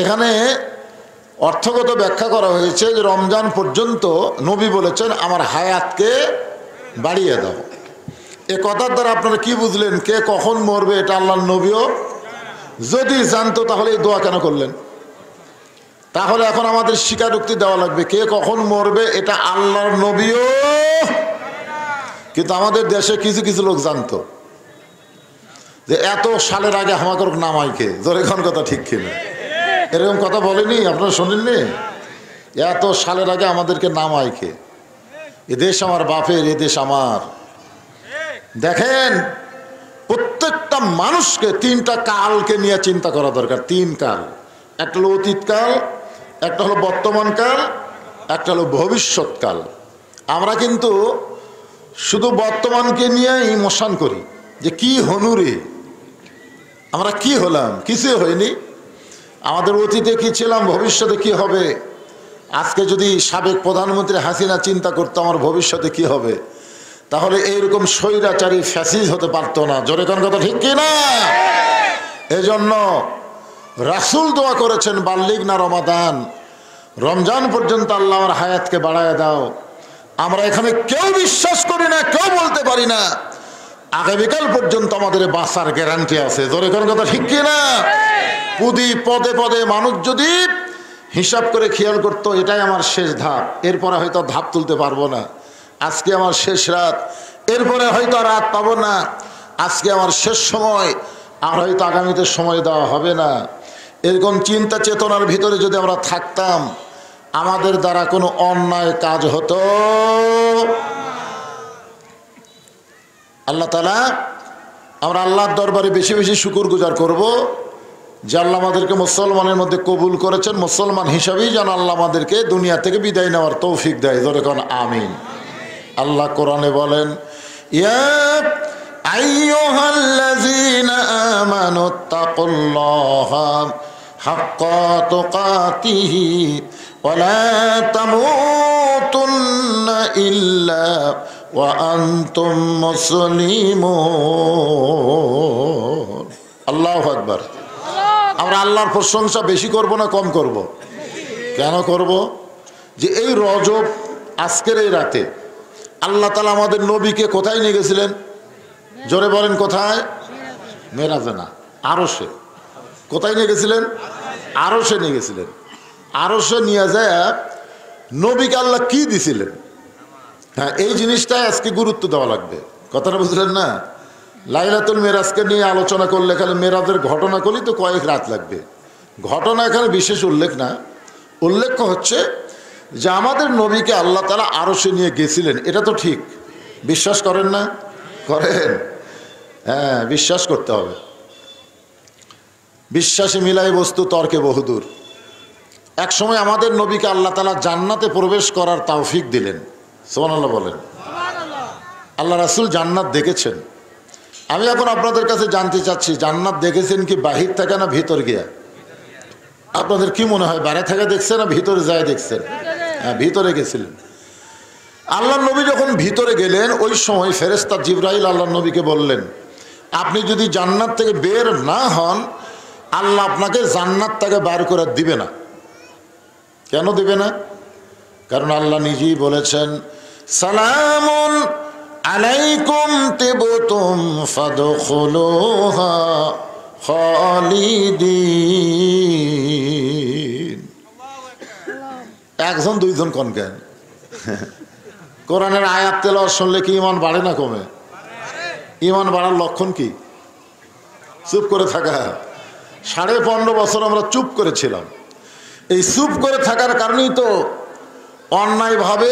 এখানে অর্থগত ব্যাখ্যা করা হয়েছে যে রমজান পর্যন্ত নবী বলেছেন আমার হায়াতকে বাড়িয়ে দাও। এ কথার দ্বারা আপনারা কি বুঝলেন? কে কখন মরবে এটা আল্লাহর নবীও যদি জানতো তাহলে এই দোয়া কেন করলেন? তাহলে এখন আমাদের স্বীকারোক্তি দেওয়া লাগবে কে কখন মরবে এটা আল্লাহর নবীও, কিন্তু আমাদের দেশে কিছু কিছু লোক জানতো যে এত সালের আগে আমাকে নামাই কে, জোরে কোন কথা ঠিক কিনা? এরকম কথা বলেনি, আপনারা শোনেননি? এত সালের আগে আমাদেরকে নামাই কে, এ দেশ আমার বাপের, এ দেশ আমার। দেখেন প্রত্যেকটা মানুষকে তিনটা কালকে নিয়ে চিন্তা করা দরকার। তিন কাল, একটা হলো অতীতকাল, একটা হলো বর্তমান কাল, একটা হলো ভবিষ্যৎকাল। আমরা কিন্তু শুধু বর্তমানকে নিয়েই ইমোশন করি যে কি হনুরে, আমরা কি হলাম, কিছুই হয়নি। আমাদের অতীতে কি ছিলাম, ভবিষ্যতে কি হবে। আজকে যদি সাবেক প্রধানমন্ত্রী হাসিনা চিন্তা করতো আমার ভবিষ্যতে কি হবে, তাহলে এইরকম স্বৈরাচারী ফ্যাসিজ হতে পারতো না। জোরে কোন কথা ঠিক কি না? এজন্য রাসূল দোয়া করেছেন বাল্লিগ না রমাদান, রমজান পর্যন্ত আল্লাহ আমার হায়াতকে বাড়ায় দাও। আমরা এখানে কেউ বিশ্বাস করি না, কেউ বলতে পারি না আগামীকাল পর্যন্ত আমাদের বাঁচার গ্যারান্টি আছে। জোরে কোন কথা ঠিক কি না? পুদি পদে পদে মানুষ যদি হিসাব করে খেয়াল করতো এটাই আমার শেষ ধাপ, এরপরে হয়তো ধাপ তুলতে পারবো না, আজকে আমার শেষ রাত, এরপরে হয়তো রাত পাবো না, আজকে আমার শেষ সময়, আর হয়তো আগামীতে সময় দেওয়া হবে না, এরকম চিন্তা চেতনার ভিতরে যদি আমরা থাকতাম আমাদের দ্বারা কোনো অন্যায় কাজ হতো। আল্লাহ তাআলা, আমরা আল্লাহর দরবারে বেশি বেশি শুকরগুজার করব যে আল্লাহ আমাদেরকে মুসলমানের মধ্যে কবুল করেছেন, মুসলমান হিসাবেই যেন আল্লাহ আমাদেরকে দুনিয়া থেকে বিদায় নেওয়ার তৌফিক দেয়। জোরে কোন আমিন। আল্লাহ কোরআনে বলেন, ইয়া আইয়ুহাল্লাযীনা আমানুত্তাকুল্লাহা হাক্কা তুকাতিহি ওয়া লা তামুতুন্না ইল্লা ওয়া আনতুম মুসলিমুন। আল্লাহু আকবার। আমরা আল্লাহর প্রশংসা বেশি করব না কম করব? কেন করব? যে এই রজব আজকের এই রাতে আল্লাহ তাআলা আমাদের নবীকে কোথায় নিয়ে গেছিলেন? জোরে বলেন কোথায়? মেরাজে না, আরশে। কোথায় নিয়ে গেছিলেন? আরশে নিয়ে গেছিলেন। আরশে নিয়ে যায় নবীকে আল্লাহ কি দিছিলেন? হ্যাঁ, এই জিনিসটাই আজকে গুরুত্ব দেওয়া লাগবে। কথাটা বুঝলেন না? লাইলাতুল মেরাজকে নিয়ে আলোচনা করলে খালি মেরাজের ঘটনা করলেই তো কয়েক রাত লাগবে। ঘটনা এখানে বিশেষ উল্লেখ না, উল্লেখ্য হচ্ছে যে আমাদের নবীকে আল্লাহ তাআলা আরশে নিয়ে গেছিলেন। এটা তো ঠিক, বিশ্বাস করেন না? করেন? হ্যাঁ, বিশ্বাস করতে হবে। বিশ্বাসে মিলাই বস্তু তর্কে বহুদূর। এক সময় আমাদের নবীকে আল্লাহ তাআলা জান্নাতে প্রবেশ করার তৌফিক দিলেন। সুবহানাল্লাহ বলেন। আল্লাহ রাসূল জান্নাত দেখেছেন। আমি এখন আপনাদের কাছে জানতে চাচ্ছি, জান্নাত দেখেছেন কি বাহির থেকে না ভিতর গিয়া? আপনাদের কি মনে হয়, বাইরে থেকে দেখছেন না ভিতরে যায় দেখছেন? হ্যাঁ, ভিতরে গেছিলেন। আল্লাহ নবী যখন ভিতরে গেলেন ওই সময় ফেরেশতা জিবরাইল আল্লাহ নবীকে বললেন, আপনি যদি জান্নাত থেকে বের না হন আল্লাহ আপনাকে জান্নাত থেকে বার করে দিবে না। কেন দিবে না? কারণ আল্লাহ নিজেই বলেছেন, সালামুন আলাইকুম তিবতুম ফাদখুলুহা খালিদিন। একজন দুইজন কোন কেন? কোরআনের আয়াত তেলাওয়াত শুনলে কি ঈমান বাড়ে না কমে? ঈমান বাড়ার লক্ষণ কি? চুপ করে থাকা। 15.5 বছর আমরা চুপ করেছিলাম। এই চুপ করে থাকার কারণেই তো অন্যায়ভাবে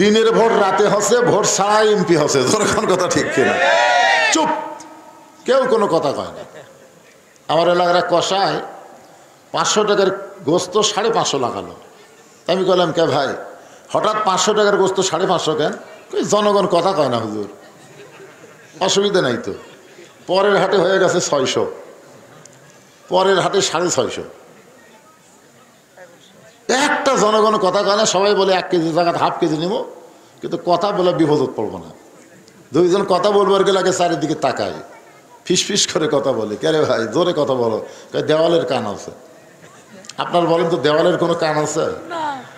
দিনের ভোট রাতে হচ্ছে, ভোট ছাড়াই এমপি হচ্ছে। যখন কথা ঠিক কিনা? চুপ, কেউ কোনো কথা কয় না। আমার এলাকার কষায় 500 টাকার গোস্ত 550 লাগালো। আমি বললাম, কে ভাই হঠাৎ 500 টাকার গোস্ত 550 কেন? জনগণ কথা কয় না হুজুর। অসুবিধা নাই তো। পরের হাটে হয়ে গেছে 600, পরের হাটে 650। একটা জনগণ কথা কয় না, সবাই বলে 1 কেজি জায়গা হাফ কেজি নেব, কিন্তু কথা বলে বিপদত পড়বো না। দুইজন কথা বলবার গেলে আগে চারিদিকে তাকায়, ফিস ফিস করে কথা বলে। কে রে ভাই জোরে কথা বলো? দেওয়ালের কান আছে। আপনার বলেন তো দেওয়ালের কোনো কান আছে?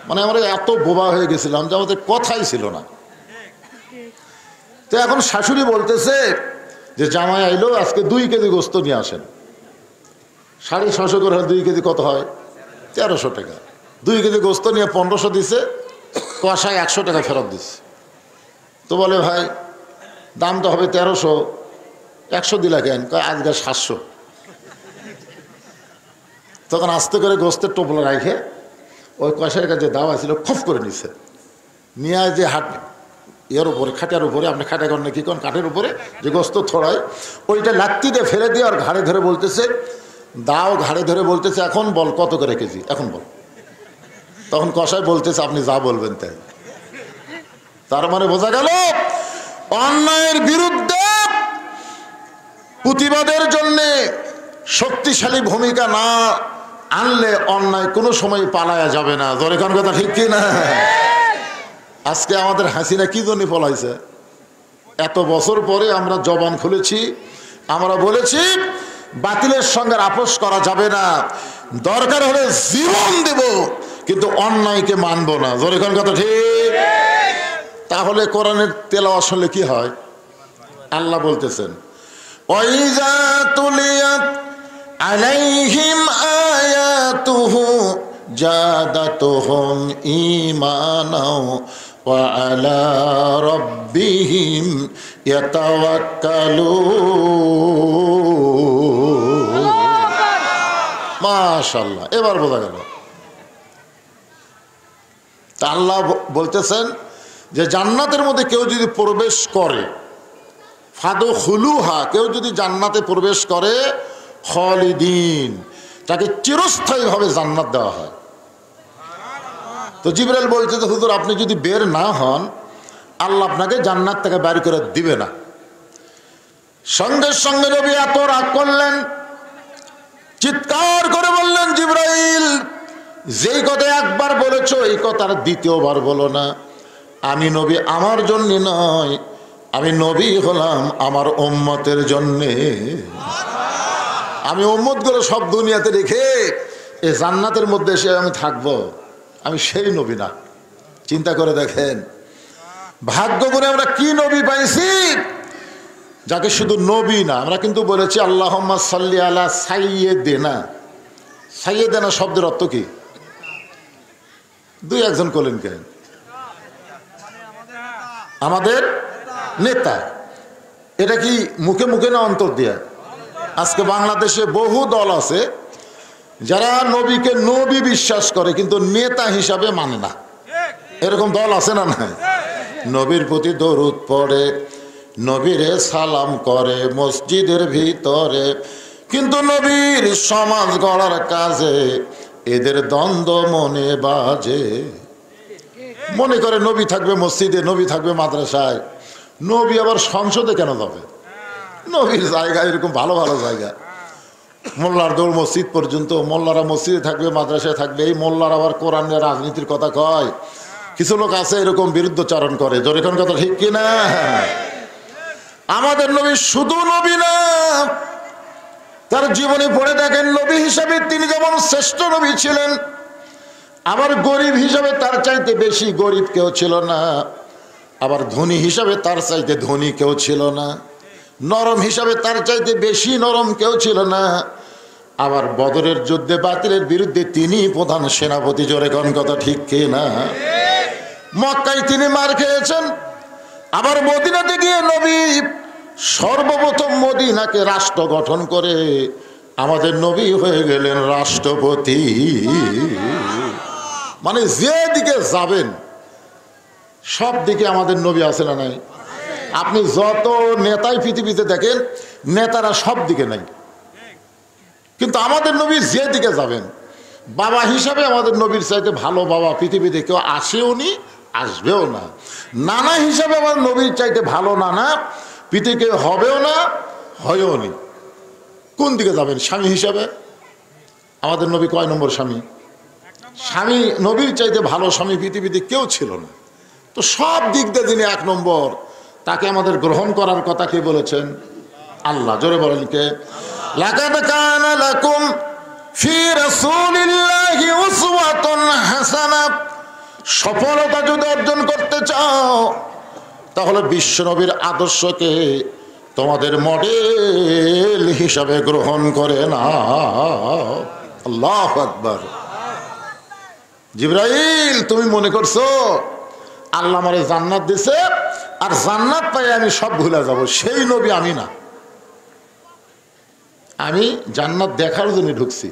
মানে আমরা এত বোবা হয়ে গেছিলাম যে আমাদের কথাই ছিল না। তো এখন শাশুড়ি বলতেছে যে জামাই আইলো, আজকে 2 কেজি গোস্ত নিয়ে আসেন। 650 করে 2 কেজি কত হয়? 1300 টাকা। 2 কেজি গোস্ত নিয়ে 1500 দিছে, কষায় 100 টাকা ফেরত দিচ্ছে। তো বলে ভাই দাম তো হবে 1300, 100 দিলা কেন? কয় আজকে 700। তখন আস্তে করে গোস্তের টোপলা রাখে ওই কষাইয়ের কাছে দাওয়া ছিল খপ করে নিছে, নিয়ে যে এর উপরে খাটের উপরে, আপনি খাটে করেন কি করেন, কাঠের উপরে যে গোস্ত ছড়ায় ওইটা লাত্তি দিয়ে ফেলে দিয়ে আর ঘাড়ে ধরে বলতেছে, দাও ঘাড়ে ধরে বলতেছে এখন বল কত করে কেজি, এখন বল। তখন কষাই বলতেছে আপনি যা বলবেন তাই। তার মানে বোঝা গেল অন্যায়ের বিরুদ্ধে প্রতিবাদের জন্য শক্তিশালী ভূমিকা না আনলে অন্যায় কোনো সময় পালায়া যাবে না। জোরে কোন কথা ঠিক কি না? আজকে আমাদের হাসিনা কি জন্য পলাইছে? এত বছর পরে আমরা জবান খুলেছি, আমরা বলেছি বাতিলের সঙ্গে আপোষ করা যাবে না, দরকার হলে জীবন দেব কিন্তু অন্যায়কে মানব না। জোরে কোন কথা ঠিক? তাহলে কোরআনের তেলাওয়াত শুনলে কি হয়? আল্লাহ বলতেছেন ওয়াইজা তুলিয়াত আলাইহিম আয়াতুহু জাদাতুহুম ঈমানাও ওয়া আলা রাব্বিহিম ইয়াতাওয়াক্কালুন। মাশাআল্লাহ, এবার বোঝা গেল। তা আল্লাহ বলতেছেন যে জান্নাতের মধ্যে কেউ যদি প্রবেশ করে, ফাদখুলুহা, কেউ যদি জান্নাতে প্রবেশ করে, খালিদিন, তাকে চিরস্থায়ীভাবে জান্নাত দেওয়া হয়। তো জিবরাইল বলছে যে হুজুর আপনি যদি বের না হন আল্লাহ আপনাকে জান্নাত থেকে বের করে দিবে না। সঙ্গে সঙ্গে নবী এত রাগ করলেন, চিৎকার করে বললেন জিবরাইল যেই কথা একবার বলেছো এই কথা আর দ্বিতীয়বার বলো না। আমি নবী আমার জন্য নয়, আমি নবী হলাম আমার উম্মতের জন্যে। আমি উম্মতগুলো সব দুনিয়াতে রেখে এই জান্নাতের মধ্যে এসে আমি থাকবো, আমি সেই নবী না। চিন্তা করে দেখেন ভাগ্য করে আমরা কি নবী পাইছি যাকে শুধু নবী না, আমরা কিন্তু বলেছি আল্লাহুম্মা সাল্লি আলা সাইয়্যিদিনা। সাইয়্যিদিনা শব্দের অর্থ কি? 2-1 বলেন কেন? আমাদের নেতা। এটা কি মুখে মুখে না অন্তর দিয়া? আজকে বাংলাদেশে বহু দল আছে যারা নবীকে নবী বিশ্বাস করে কিন্তু নেতা হিসাবে মানে না। এরকম দল আছে না? না, নবীর প্রতি দরুদ পড়ে, নবীরে সালাম করে মসজিদের ভিতরে, কিন্তু নবীর সমাজ গড়ার কাজে এদের দ্বন্দ্ব মনে বাজে। মনে করে নবী থাকবে মসজিদে, নবী থাকবে মাদ্রাসায়, নবী আবার সংসদে কেন যাবে? নবীর জায়গা এরকম ভালো ভালো জায়গা, মোল্লার দৌড় মসজিদ পর্যন্ত, মোল্লারা মসজিদে থাকবে মাদ্রাসায় থাকবে। এই মোল্লার আবার কোরআন নিয়ে রাজনীতির কথা কয়। কিছু লোক আছে এরকম বিরুদ্ধচারণ করে। জোরে কোন কথা ঠিক কিনা? আমাদের নবী শুধু নবী না, তার জীবনে পড়ে দেখেন নবী হিসাবে তিনি যেমন শ্রেষ্ঠ নবী ছিলেন, আবার গরিব হিসাবে তার চাইতে বেশি গরিব কেউ ছিল না, আবার ধনী হিসাবে তার চাইতে ধনী কেউ ছিল না, নরম হিসাবে তার চাইতে বেশি নরম কেউ ছিল না। আবার বদরের যুদ্ধে বাতিলের বিরুদ্ধে তিনি প্রধান সেনাপতি। জোরে কোন কথা ঠিক কিনা? মক্কায় তিনি মার খেয়েছেন, আবার মদিনাতে গিয়ে নবী সর্বপ্রথম মদিনাকে রাষ্ট্র গঠন করে আমাদের নবী হয়ে গেলেন রাষ্ট্রপতি। মানে যে দিকে যাবেন সব দিকে আমাদের নবী আছে না নাই? আপনি যত নেতাই পৃথিবীতে দেখেন, নেতারা সব দিকে নাই, কিন্তু আমাদের নবী যে দিকে যাবেন, বাবা হিসাবে আমাদের নবীর চাইতে ভালো বাবা পৃথিবীতে কেউ আসেও নি, আসবেও না। নানা হিসাবে আমার নবীর চাইতে ভালো নানা পৃথিবীতে হবেও না, হয়ও নি। কোন দিকে যাবেন? স্বামী হিসাবে আমাদের নবী কয় নম্বর স্বামী? স্বামী নবীর চাইতে ভালো স্বামী পৃথিবীতে কেউ ছিল না। তো সব দিক দিয়ে যিনি 1 নম্বর, তাকে আমাদের গ্রহণ করার কথা কে বলেছেন? আল্লাহ। জোরে বলেন কে? লাকাদ কানা লাকুম ফি রাসূলিল্লাহি উসওয়াতুন হাসানা, সফলতা যদি অর্জন করতে চাও তাহলে বিশ্বনবীর আদর্শকে তোমাদের মডেল হিসাবে গ্রহণ করে না। আল্লাহু আকবার। জিবরাইল, তুমি মনে করছো আল্লাহ আমারে জান্নাত দিছে আর জান্নাত পাই আমি সব ভুলে যাব? সেই নবী আমি না। আমি জান্নাত দেখার জন্য ঢুকছি।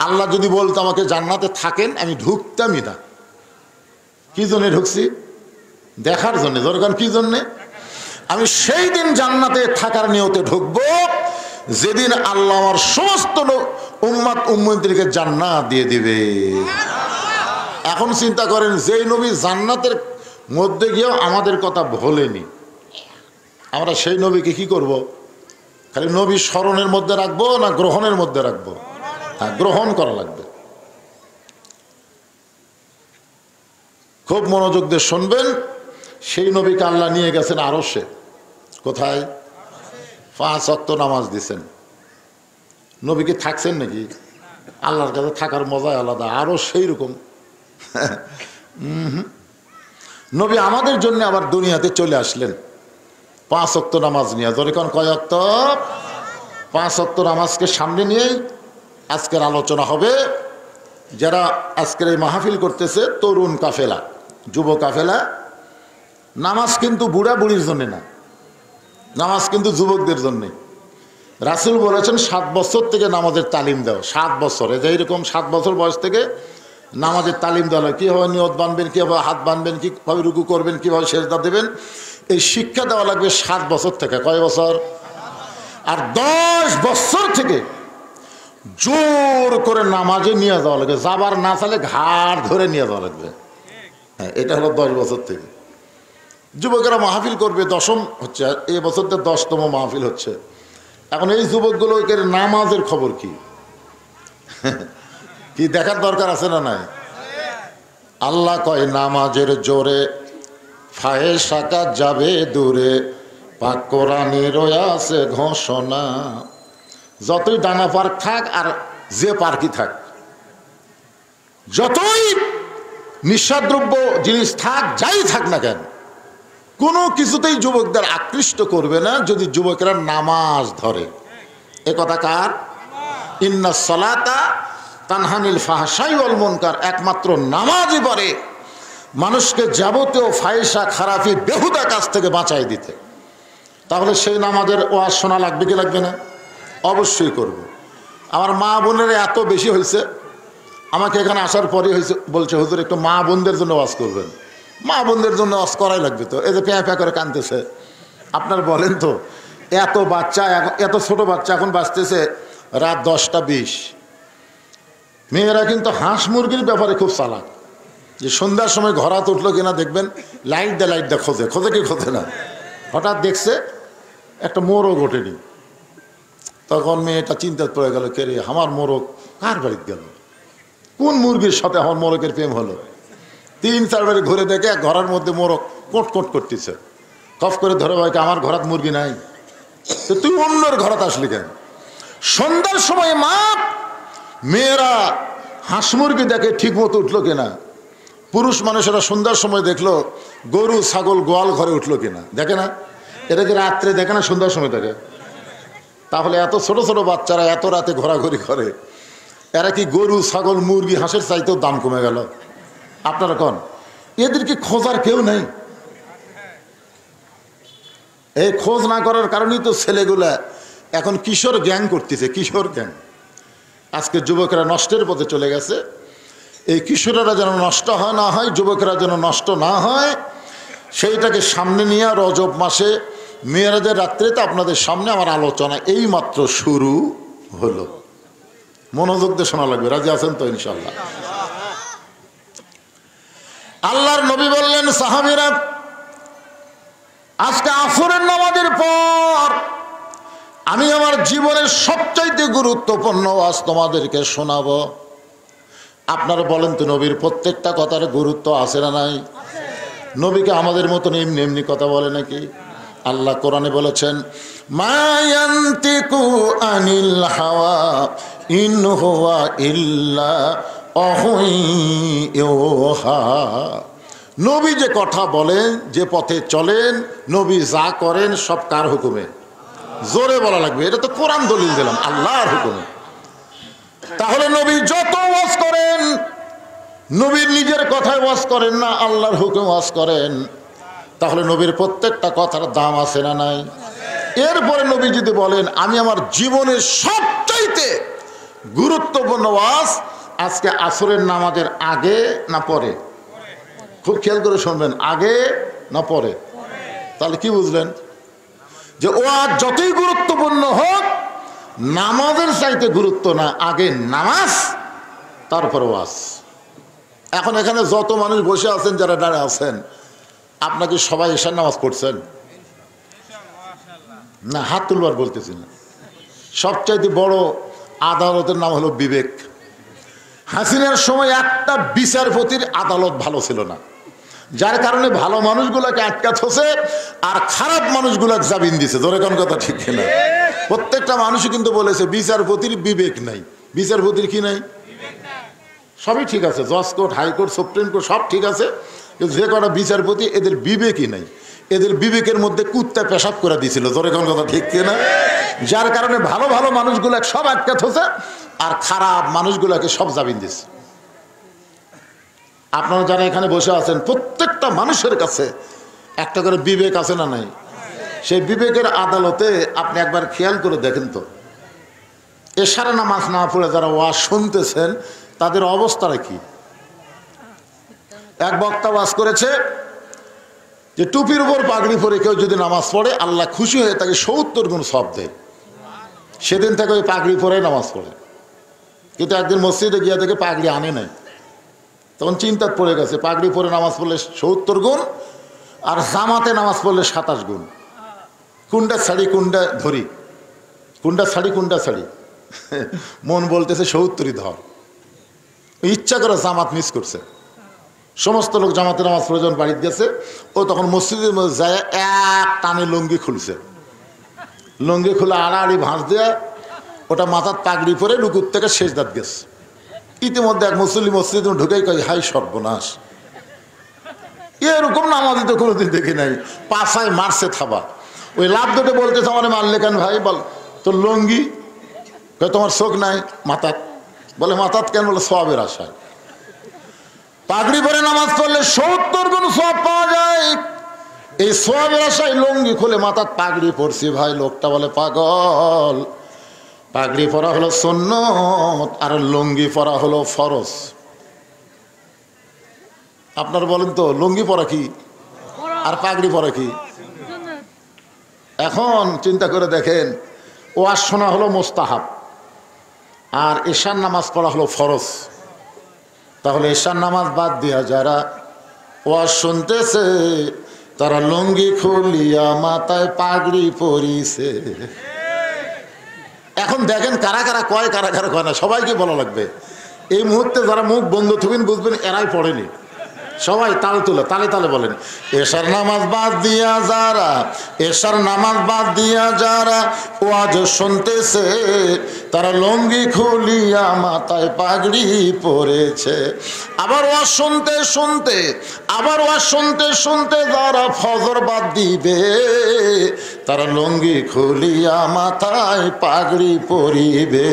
আল্লাহ যদি বলতো আমাকে জান্নাতে থাকেন, আমি ঢুকতামই না। কি জন্য ঢুকছি? দেখার জন্য। দরকার কি জন্যে? আমি সেই দিন জান্নাতে থাকার নিয়তে ঢুকবো যেদিন আল্লাহ আমার সমস্ত উম্মত উম্মতদেরকে জান্নাত দিয়ে দিবে। এখন চিন্তা করেন, যেই নবী জান্নাতের মধ্যে গিয়েও আমাদের কথা ভোলেনি, আমরা সেই নবীকে কি করব? খালি নবী স্মরণের মধ্যে রাখবো না গ্রহণের মধ্যে রাখবো? হ্যাঁ, গ্রহণ করা লাগবে। খুব মনোযোগ দিয়ে শুনবেন। সেই নবীকে আল্লাহ নিয়ে গেছেন আরশে। কোথায়? 5 ওয়াক্ত নামাজ দিছেন। নবীকে থাকছেন নাকি? আল্লাহর কাছে থাকার মজাই আলাদা। আরো সেই রকম নবী আমাদের জন্য আবার দুনিয়াতে চলে আসলেন 5 ওয়াক্ত নামাজ নিয়ে। ধরে কোন কয় ওয়াক্ত? 5 ওয়াক্ত নামাজকে সামনে নিয়েই আজকের আলোচনা হবে। যারা আজকের এই মাহফিল করতেছে, তরুণ কাফেলা, যুব কাফেলা, নামাজ কিন্তু বুড়া বুড়ির জন্য না, নামাজ কিন্তু যুবকদের জন্যে। রাসূল বলেছেন 7 বছর থেকে নামাজের তালিম দাও। 7 বছর, এই যে এইরকম 7 বছর বয়স থেকে নামাজের তালিম দেওয়া হয়। কীভাবে নিয়ত বাঁধবেন, কীভাবে হাত বাঁধবেন, কীভাবে রুকু করবেন, কীভাবে সেজদা দেবেন, এই শিক্ষা দেওয়া লাগবে 7 বছর থেকে। কয় বছর? আর 10 বছর থেকে জোর করে নামাজে নিয়ে যাওয়া লাগবে। যাবার না চালে ঘাড় ধরে নিয়ে যাওয়া লাগবে। হ্যাঁ, এটা হলো 10 বছর থেকে। যুবকেরা মাহফিল করবে, 10ম হচ্ছে, এই বছরটা 10তম মাহফিল হচ্ছে। এখন এই যুবকগুলোকে নামাজের খবর কি কি দেখার দরকার আছে না নাই? আল্লাহ কয় নামাজের জোরে ফাহেশা কাজ যাবে দূরে, পাক কোরআনে রয়েছে ঘোষণা। যতই ডানা পার্ক থাক আর যে পার্কই থাক, যতই নিঃসাদ্রব্য জিনিস থাক, যাই থাক না কেন, কোনো কিছুতেই যুবকদের আকৃষ্ট করবে না যদি যুবকেরা নামাজ ধরে। এ কথা কার? ইন্নাস সালাতা তানহানিল ফাহশাই ওয়াল মুনকার। একমাত্র নামাজই পারে মানুষকে যাবতীয় ফাহিশা, খারাপি, বেহুদা কাজ থেকে বাঁচাই দিতে। তাহলে সেই নামাজের ওয়াজ শোনা লাগবে কি লাগবে না? অবশ্যই করব। আমার মা বোনেরা এত বেশি হয়েছে, আমাকে এখানে আসার পরে হয়েছে, বলছে হুজুর একটু মা বোনদের জন্য ওয়াজ করবেন। মা বোনদের জন্য ওয়াজ করাই লাগবে তো। এই যে প্যাঁ প্যাঁ করে কাঁদতেছে, আপনার বলেন তো, এত বাচ্চা, এত ছোট বাচ্চা এখন বাঁচতেছে রাত 10টা 20। মেয়েরা কিন্তু হাঁস মুরগির ব্যাপারে খুব চালাক। যে সন্ধ্যার সময় ঘরাত উঠলো কিনা দেখবেন, লাইট দেয় খোঁজে কি খোঁজে না। হঠাৎ দেখছে একটা মোরগ ওঠেনি, তখন মেয়েটা চিন্তায় পড়ে গেল, কে রে, আমার মোরগ কার বাড়িতে গেল? কোন মুরগির সাথে আমার মোরগের প্রেম হলো? 3-4 বারে ঘুরে দেখে ঘরের মধ্যে মোরগ কোট কোট করতেছে। কফ করে ধরে ভাইকে, আমার ঘরাত মুরগি নাই, তো তুই অন্যের ঘরাত আসলি কেন? সন্ধ্যার সময় মা মেয়েরা হাঁস মুরগি দেখে ঠিক মতো উঠলো কিনা। পুরুষ মানুষেরা সন্ধ্যার সময় দেখলো গরু ছাগল গোয়াল ঘরে উঠলো কিনা, দেখে না? এটা কি রাত্রে দেখে না, সন্ধ্যার সময় দেখে? তাহলে এত ছোট ছোট বাচ্চারা এত রাতে ঘোরাঘুরি করে, এরা কি গরু ছাগল মুরগি হাঁসের চাইতেও দাম কমে গেল? আপনারা কোন? এদেরকে খোঁজার কেউ নেই। এই খোঁজ না করার কারণেই তো ছেলেগুলা এখন কিশোর গ্যাং করতেছে, কিশোর গ্যাং। আজকে যুবকেরা নষ্টের পথে চলে গেছে। এই কিশোরেরা যেন নষ্ট না হয়, যুবকেরা যেন নষ্ট না হয়, সেইটাকে সামনে নিয়ে রজব মাসে মেয়েরাজের রাত্রিতে আপনাদের সামনে আমার আলোচনা এই মাত্র শুরু হলো। মনোযোগ দিয়ে শোনা লাগবে। রাজি আছেন তো? ইনশাল্লাহ। আল্লাহর নবী বললেন, সাহাবীরা, আজকে আসরের নামাজের পর আমি আমার জীবনের সবচাইতে গুরুত্বপূর্ণ ওয়াজ তোমাদেরকে শোনাবো। আপনারা বলেন তো, নবীর প্রত্যেকটা কথার গুরুত্ব আছে না নাই? নবীকে আমাদের মতন এমনি এমনি কথা বলে নাকি? আল্লাহ কোরআনে বলেছেন, মা ইয়ান্তিকু আনিল হাওয়া ইন হুয়া ইল্লা অহইহা। নবী যে কথা বলেন, যে পথে চলেন, নবী যা করেন সব কার হুকুমে? জোরে বলা লাগবে, এটা তো কোরআন দলিল দিলাম, আল্লাহর হুকুমে। তাহলে নবী যত ওয়াজ করেন, নবীর নিজের কথায় ওয়াজ করেন না, আল্লাহর হুকুম ওয়াজ করেন। তাহলে নবীর প্রত্যেকটা কথার দাম আছে না নাই? এরপরে নবী যদি বলেন আমি আমার জীবনের সবচাইতে গুরুত্বপূর্ণ ওয়াজ আজকে আসরের নামাজের আগে না পরে, খুব খেয়াল করে শুনবেন, আগে না পরে, তাহলে কি বুঝলেন? যে ওয়াজ যতই গুরুত্বপূর্ণ হোক, নামাজের চাইতে গুরুত্ব না, আগে নামাজ তারপর ওয়াজ। এখন এখানে যত মানুষ বসে আছেন, যারা দাঁড়িয়ে আছেন, আপনাকে সবাই এশার নামাজ পড়ছেন না? হাত তুলবার বলতেছি না। সবচাইতে বড় আদালতের নাম হলো বিবেক। হাসিনার সময় একটা বিচারপতির আদালত ভালো ছিল না, যার কারণে ভালো মানুষগুলোকে আটকা থসে আর খারাপ মানুষগুলোকে জামিন দিছে। ধরে কোন কথা ঠিক কিনা? প্রত্যেকটা মানুষই কিন্তু বলেছে বিচারপতির বিবেক নাই। বিচারপতির কি নাই? সবই ঠিক আছে, জজ কোর্ট, হাইকোর্ট, সুপ্রিম কোর্ট সব ঠিক আছে, কিন্তু যে কটা বিচারপতি এদের বিবেকই নাই। এদের বিবেকের মধ্যে কুত্তা পেশাব করে দিয়েছিল। ধরে কোন কথা ঠিক কিনা? যার কারণে ভালো ভালো মানুষগুলো সব আটকা থসে আর খারাপ মানুষগুলোকে সব জামিন দিছে। আপনারা যারা এখানে বসে আছেন, প্রত্যেকটা মানুষের কাছে একটা করে বিবেক আছে না নাই? সেই বিবেকের আদালতে আপনি একবার খেয়াল করে দেখেন তো, এশার নামাজ না পড়ে যারা ওয়াজ শুনতেছেন তাদের অবস্থাটা কি? এক বক্তা ওয়াজ করেছে যে টুপির উপর পাগড়ি পরে কেউ যদি নামাজ পড়ে, আল্লাহ খুশি হয়ে তাকে 70 গুণ সওয়াব দেয়। সেদিন থেকে ওই পাগড়ি পরে নামাজ পড়ে। কিন্তু একদিন মসজিদে গিয়ে দেখে পাগড়ি আনে নাই, তখন চিন্তাত পড়ে গেছে, পাগড়ি পরে নামাজ পড়লে 70 গুণ আর জামাতে নামাজ পড়লে 27 গুণ, কোনটা ছাড়ি কোনটা ধরি, কোনটা ছাড়ি কোনটা ছাড়ি? মন বলতেছে 70ই ধর। ইচ্ছা করে জামাত মিস করছে। সমস্ত লোক জামাতে নামাজ পড়ে যখন বাড়িতে গেছে, ও তখন মসজিদের মধ্যে যায় এক টানে লুঙ্গি খুলছে। লুঙ্গি খুলে আড়াআড়ি ভাঁজ দেয়া ওটা মাথার পাগড়ি পরে রুকুর থেকে সেজদাত গেছে। ইতিমধ্যে এক মুসল্লি মসজিদে ঢুকেই কয়, হাই সর্বনাশ, এরকম নামাজি তো কোনোদিন দেখি নাই। পাশায় মারছে থাবা। ওই লাভ দুটো বলতেছে, আমার মারলে কেন ভাই? বল তোর লুঙ্গি। তোমার চোখ নাই মাথাত? বলে মাথাত কেন? বলে সওয়াবের আশায়। পাগড়ি পরে নামাজ পড়লে 70 গুণ সওয়াব পাওয়া যায়। এই সওয়াবের আশায় লুঙ্গি খুলে মাথাত পাগড়ি পরছি। ভাই লোকটা বলে, পাগল, পাগড়ি পরা হলো সুন্নত আর লুঙ্গি পরা হলো ফরজ। আপনারা বলেন তো, লুঙ্গি পরা কি আর পাগড়ি পরা কি? এখন চিন্তা করে দেখেন, ওয়াজ শোনা হলো মুস্তাহাব আর এশার নামাজ পড়া হলো ফরজ। তাহলে এশার নামাজ বাদ দিয়া যারা ওয়াজ শুনতেছে, তারা লুঙ্গি খুলিয়া মাথায় পাগড়ি পরিছে। এখন দেখেন কারা কারা কয়, কারা কারা কয় না, সবাইকে বলা লাগবে। এই মুহূর্তে যারা মুখ বন্ধ থাকবেন বুঝবেন এরাই পড়েনি। সবাই তাল তুলে তালে তালে বলেন, এশার নামাজ বাদ দিয়া যারা, এশার নামাজ বাদ দিয়া যারা ওয়াজ শুনতেছে, তারা লুঙ্গি খুলিয়া মাথায় পাগড়ি পরেছে। আবার ওয়াজ শুনতে শুনতে, আবার ওয়াজ শুনতে শুনতে যারা ফজর বাদ দিবে, তারা লুঙ্গি খুলিয়া মাথায় পাগড়ি পরিবে।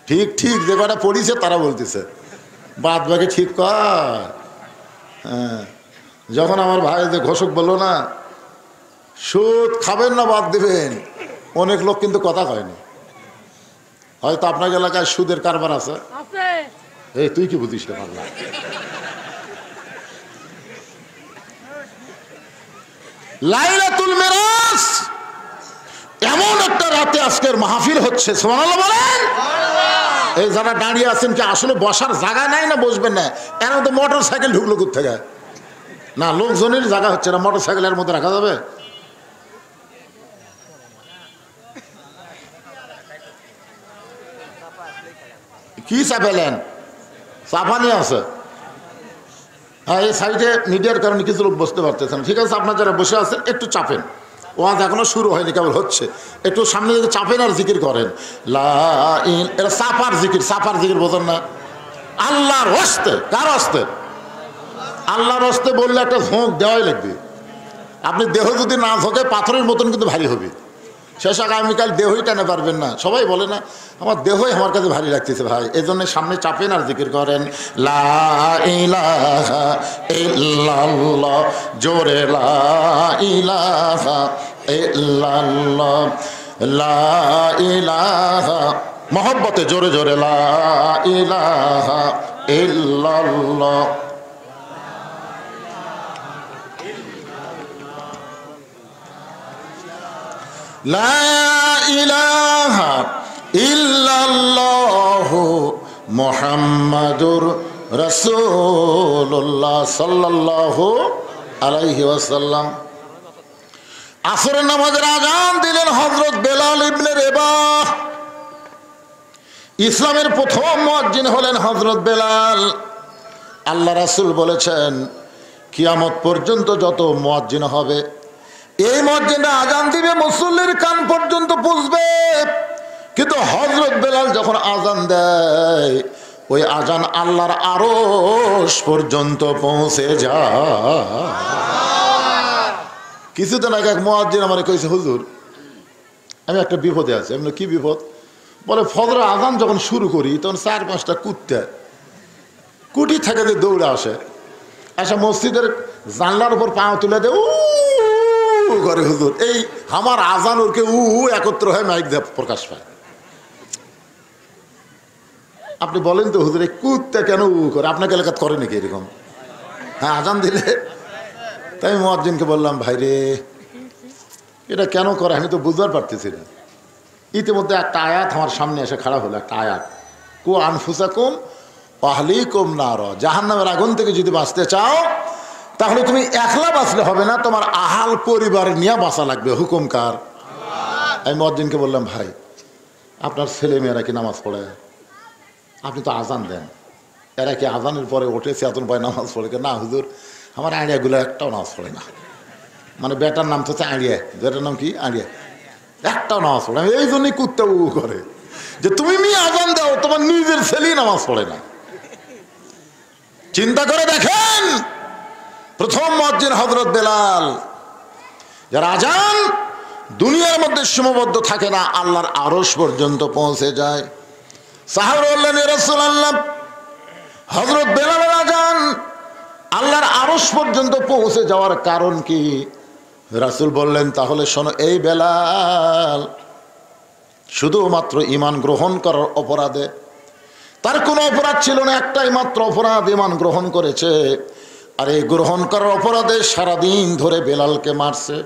ঠিক ঠিক যে কটা পড়িছে তারা বলতেছে, বাদ বাকি ঠিক কর। হ্যাঁ, যখন আমার ভাই যে ঘোষক বললো না সুদ খাবেন না বাদ দিবেন, অনেক লোক কিন্তু কথা কয়নি। হয়তো আপনার এলাকায় সুদের কারবার আছে। এই তুই কি বুঝিস না? পাগলা, লাইলাতুল মিরাজ এমন একটা রাতে আজকের মাহফিল হচ্ছে। সুবহানাল্লাহ বলেন। এই যারা দাঁড়িয়ে আছেন কি আসলে বসার জায়গা নাই না বসবেন না? এর মধ্যে মোটর সাইকেল ঢুকলো কোথেকে? না, লোকজনের জায়গা হচ্ছে না, মোটর সাইকেলের মধ্যে রাখা যাবে? কি চাপেলেন? চাপানি আছে। হ্যাঁ, এই সাইডে মিডিয়ার কারণে কিছু লোক বসতে পারতেছে না। ঠিক আছে, আপনার যারা বসে আছেন একটু চাপেন, ওয়াজ এখনো শুরু হয়নি, কেবল হচ্ছে। একটু সামনে দিকে চাপেন আর জিকির করেন, লা ইলাহা। এটা সাপার জিকির, সাপার জিকির বোঝেন না? আল্লাহর হস্তে। কার হস্তে? আল্লাহর হস্তে বললে একটা ঝোঁক দেওয়াই লাগবে। আপনি দেহ যদি না ঝোঁকে পাথরের মতন কিন্তু ভারী হবে। শেষ আগামীকাল দেহই টানে পারবেন না। সবাই বলে না আমার দেহই আমার কাছে ভারী লাগতেছে ভাই, এই জন্য সামনে চাপেন আর জিকির করেন, লা ইলাহা ইল্লাল্লাহ, জোরে লা ইলাহা ইল্লাল্লাহ, লা ইলাহা, মহব্বতে জোরে জোরে লা ইলাহা ইল্লাল্লাহ। লা ইলাহা ইল্লাল্লাহু মুহাম্মাদুর রাসূলুল্লাহ সাল্লাল্লাহু আলাইহি ওয়াসাল্লাম। আসরের নামাজের আযান দিলেন হযরত বেলাল ইবনে রেবাহ। ইসলামের প্রথম মুয়াজ্জিন হলেন হযরত বেলাল। আল্লাহ রাসূল বলেছেন কিয়ামত পর্যন্ত যত মুয়াজ্জিন হবে, এই মুয়াজ্জিনরা আযান দিবে মুসল্লির কান পর্যন্ত পৌঁছবে, কিন্তু হযরত বেলাল যখন আযান দেয় ওই আযান আল্লাহর আরশ পর্যন্ত পৌঁছে যায়। কিছুদিন আগে এক মুয়াজ্জিন আমারে কইছে, হুজুর আমি একটা বিপদে আছি। আমি কি বিপদ? বলে ফজরের আযান যখন শুরু করি তখন 4-5টা কুত্তা কুটি থেকে যে দৌড়ে আসে, আসা মসজিদের জানলার উপর পা তুলে দেয় উ করে। হুজুর এই আমার আযান ওরকে উ একত্র হয়ে মাইক দিয়ে প্রকাশ পায়। আপনি বলেন তো হুজুর এই কুত্তা কেন উ করে? আপনাকে এলাকাত করে নাকি এরকম? হ্যাঁ, আযান দিলে। তাই আমি মুয়াজ্জিনকে বললাম, ভাই রে এটা কেন করে আমি তো বুঝতে পারতেছি না। ইতিমধ্যে একটা আয়াত আমার সামনে এসে খাড়া হলো, একটা আয়াত, কু আনফুসাকুম আহলিকুম নার, জাহান্নামের আগুন থেকে যদি বাঁচতে চাও তাহলে তুমি একলা বাঁচলে হবে না, তোমার আহাল পরিবার নিয়ে বাঁচা লাগবে। হুকুম কার? আমি মুয়াজ্জিনকে বললাম, ভাই আপনার ছেলে মেয়েরা কি নামাজ পড়ে? আপনি তো আযান দেন, এরা কি আযানের পরে ওঠে চেতন পায় নামাজ পড়ে? না হুজুর আমার আড়িয়াগুলো একটাও নামাজ পড়ে না। মানে বেটার নাম তো হচ্ছে আড়িয়া, বেটার নাম কি? আড়িয়া, একটাও নামাজ পড়ে। এই জন্যই কুত্তা উ করে যে তুমি মেয়ে আযান দাও, তোমার নিজের ছেলেই নামাজ পড়ে না। চিন্তা করে দেখেন, প্রথম মুয়াজ্জিন হযরত বেলাল, যার আযান দুনিয়ার মধ্যে সীমাবদ্ধ থাকে না, আল্লাহর আরশ পর্যন্ত পৌঁছে যায়। সাহাবা বললেন, ইয়া রাসূলুল্লাহ হযরত বেলালের আযান আল্লাহর আরশ পর্যন্ত পৌঁছে যাওয়ার কারণ কি? রাসূল বললেন, তাহলে শোনো, এই বেলাল শুধুমাত্র ঈমান গ্রহণ করার অপরাধে, তার কোনো অপরাধ ছিল না, একটাই মাত্র অপরাধ, ঈমান গ্রহণ করেছে। আর এই গ্রহণ করার অপরাধে সারাদিন ধরে বেলালকে মারছে।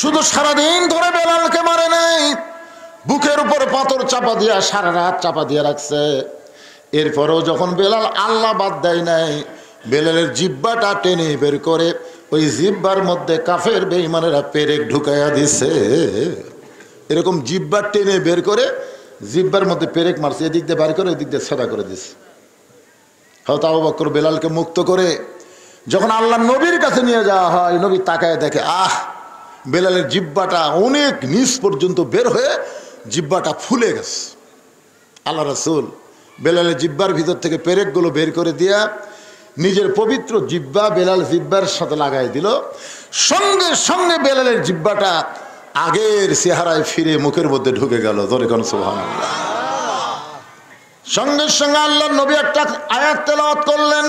শুধু সারাদিন ধরে বেলালকে মারে নাই, বুকের উপর পাথর চাপা দিয়া সারা রাত চাপা দিয়ে রাখছে। এরপরেও যখন বেলাল আল্লাহ বাদ দেয় নাই, বেলালের জিহ্বাটা টেনে বের করে ওই জিহ্বার মধ্যে কাফের বেঈমানেরা পেরেক ঢুকাইয়া দিছে। এরকম জিহ্বা টেনে বের করে জিহ্বার মধ্যে পেরেক মারছে, এদিক দিয়ে বের করে ওই দিক দিয়ে সাদা করে দিছে। হযরত আবু বকর বেলালকে মুক্ত করে যখন আল্লাহ নবীর কাছে নিয়ে যাওয়া হয়, নবী তাকায় দেখে বেলালের জিহ্বাটা অনেক নিচ পর্যন্ত বের হয়ে জিহ্বাটা ফুলে গেছে। আল্লাহ রাসূল বেলালের জিহ্বার ভিতর থেকে পেরেকগুলো বের করে দিয়া নিজের পবিত্র জিহ্বা বেলাল জিহ্বার সাথে লাগাই দিল। সঙ্গে সঙ্গে বেলালের জিহ্বাটা আগের চেহারায় ফিরে মুখের মধ্যে ঢুকে গেল। জোরে কোন সুবহানাল্লাহ। সঙ্গে সঙ্গে আল্লাহর নবী একটা আয়াত তেলাওয়াত করলেন,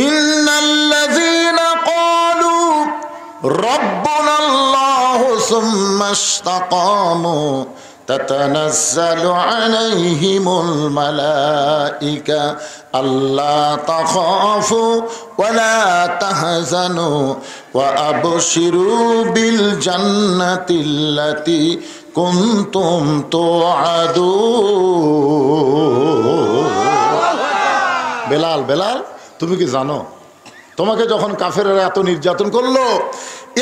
ইন্নাল্লাযীনা ক্বালু রাব্বুনাল্লাহু সুম্মা ইসতাকামু তাতানাজ্জালু আলাইহিমুল মালাইকা আল্লা তাখাফু ওয়া লা তাহজানু ওয়া আবশিরু বিল জান্নাতিল্লাতী কুনতুম তুআদুন। বেলাল, বেলাল তুমি কি জানো, তোমাকে যখন কাফেররা এত নির্যাতন করলো,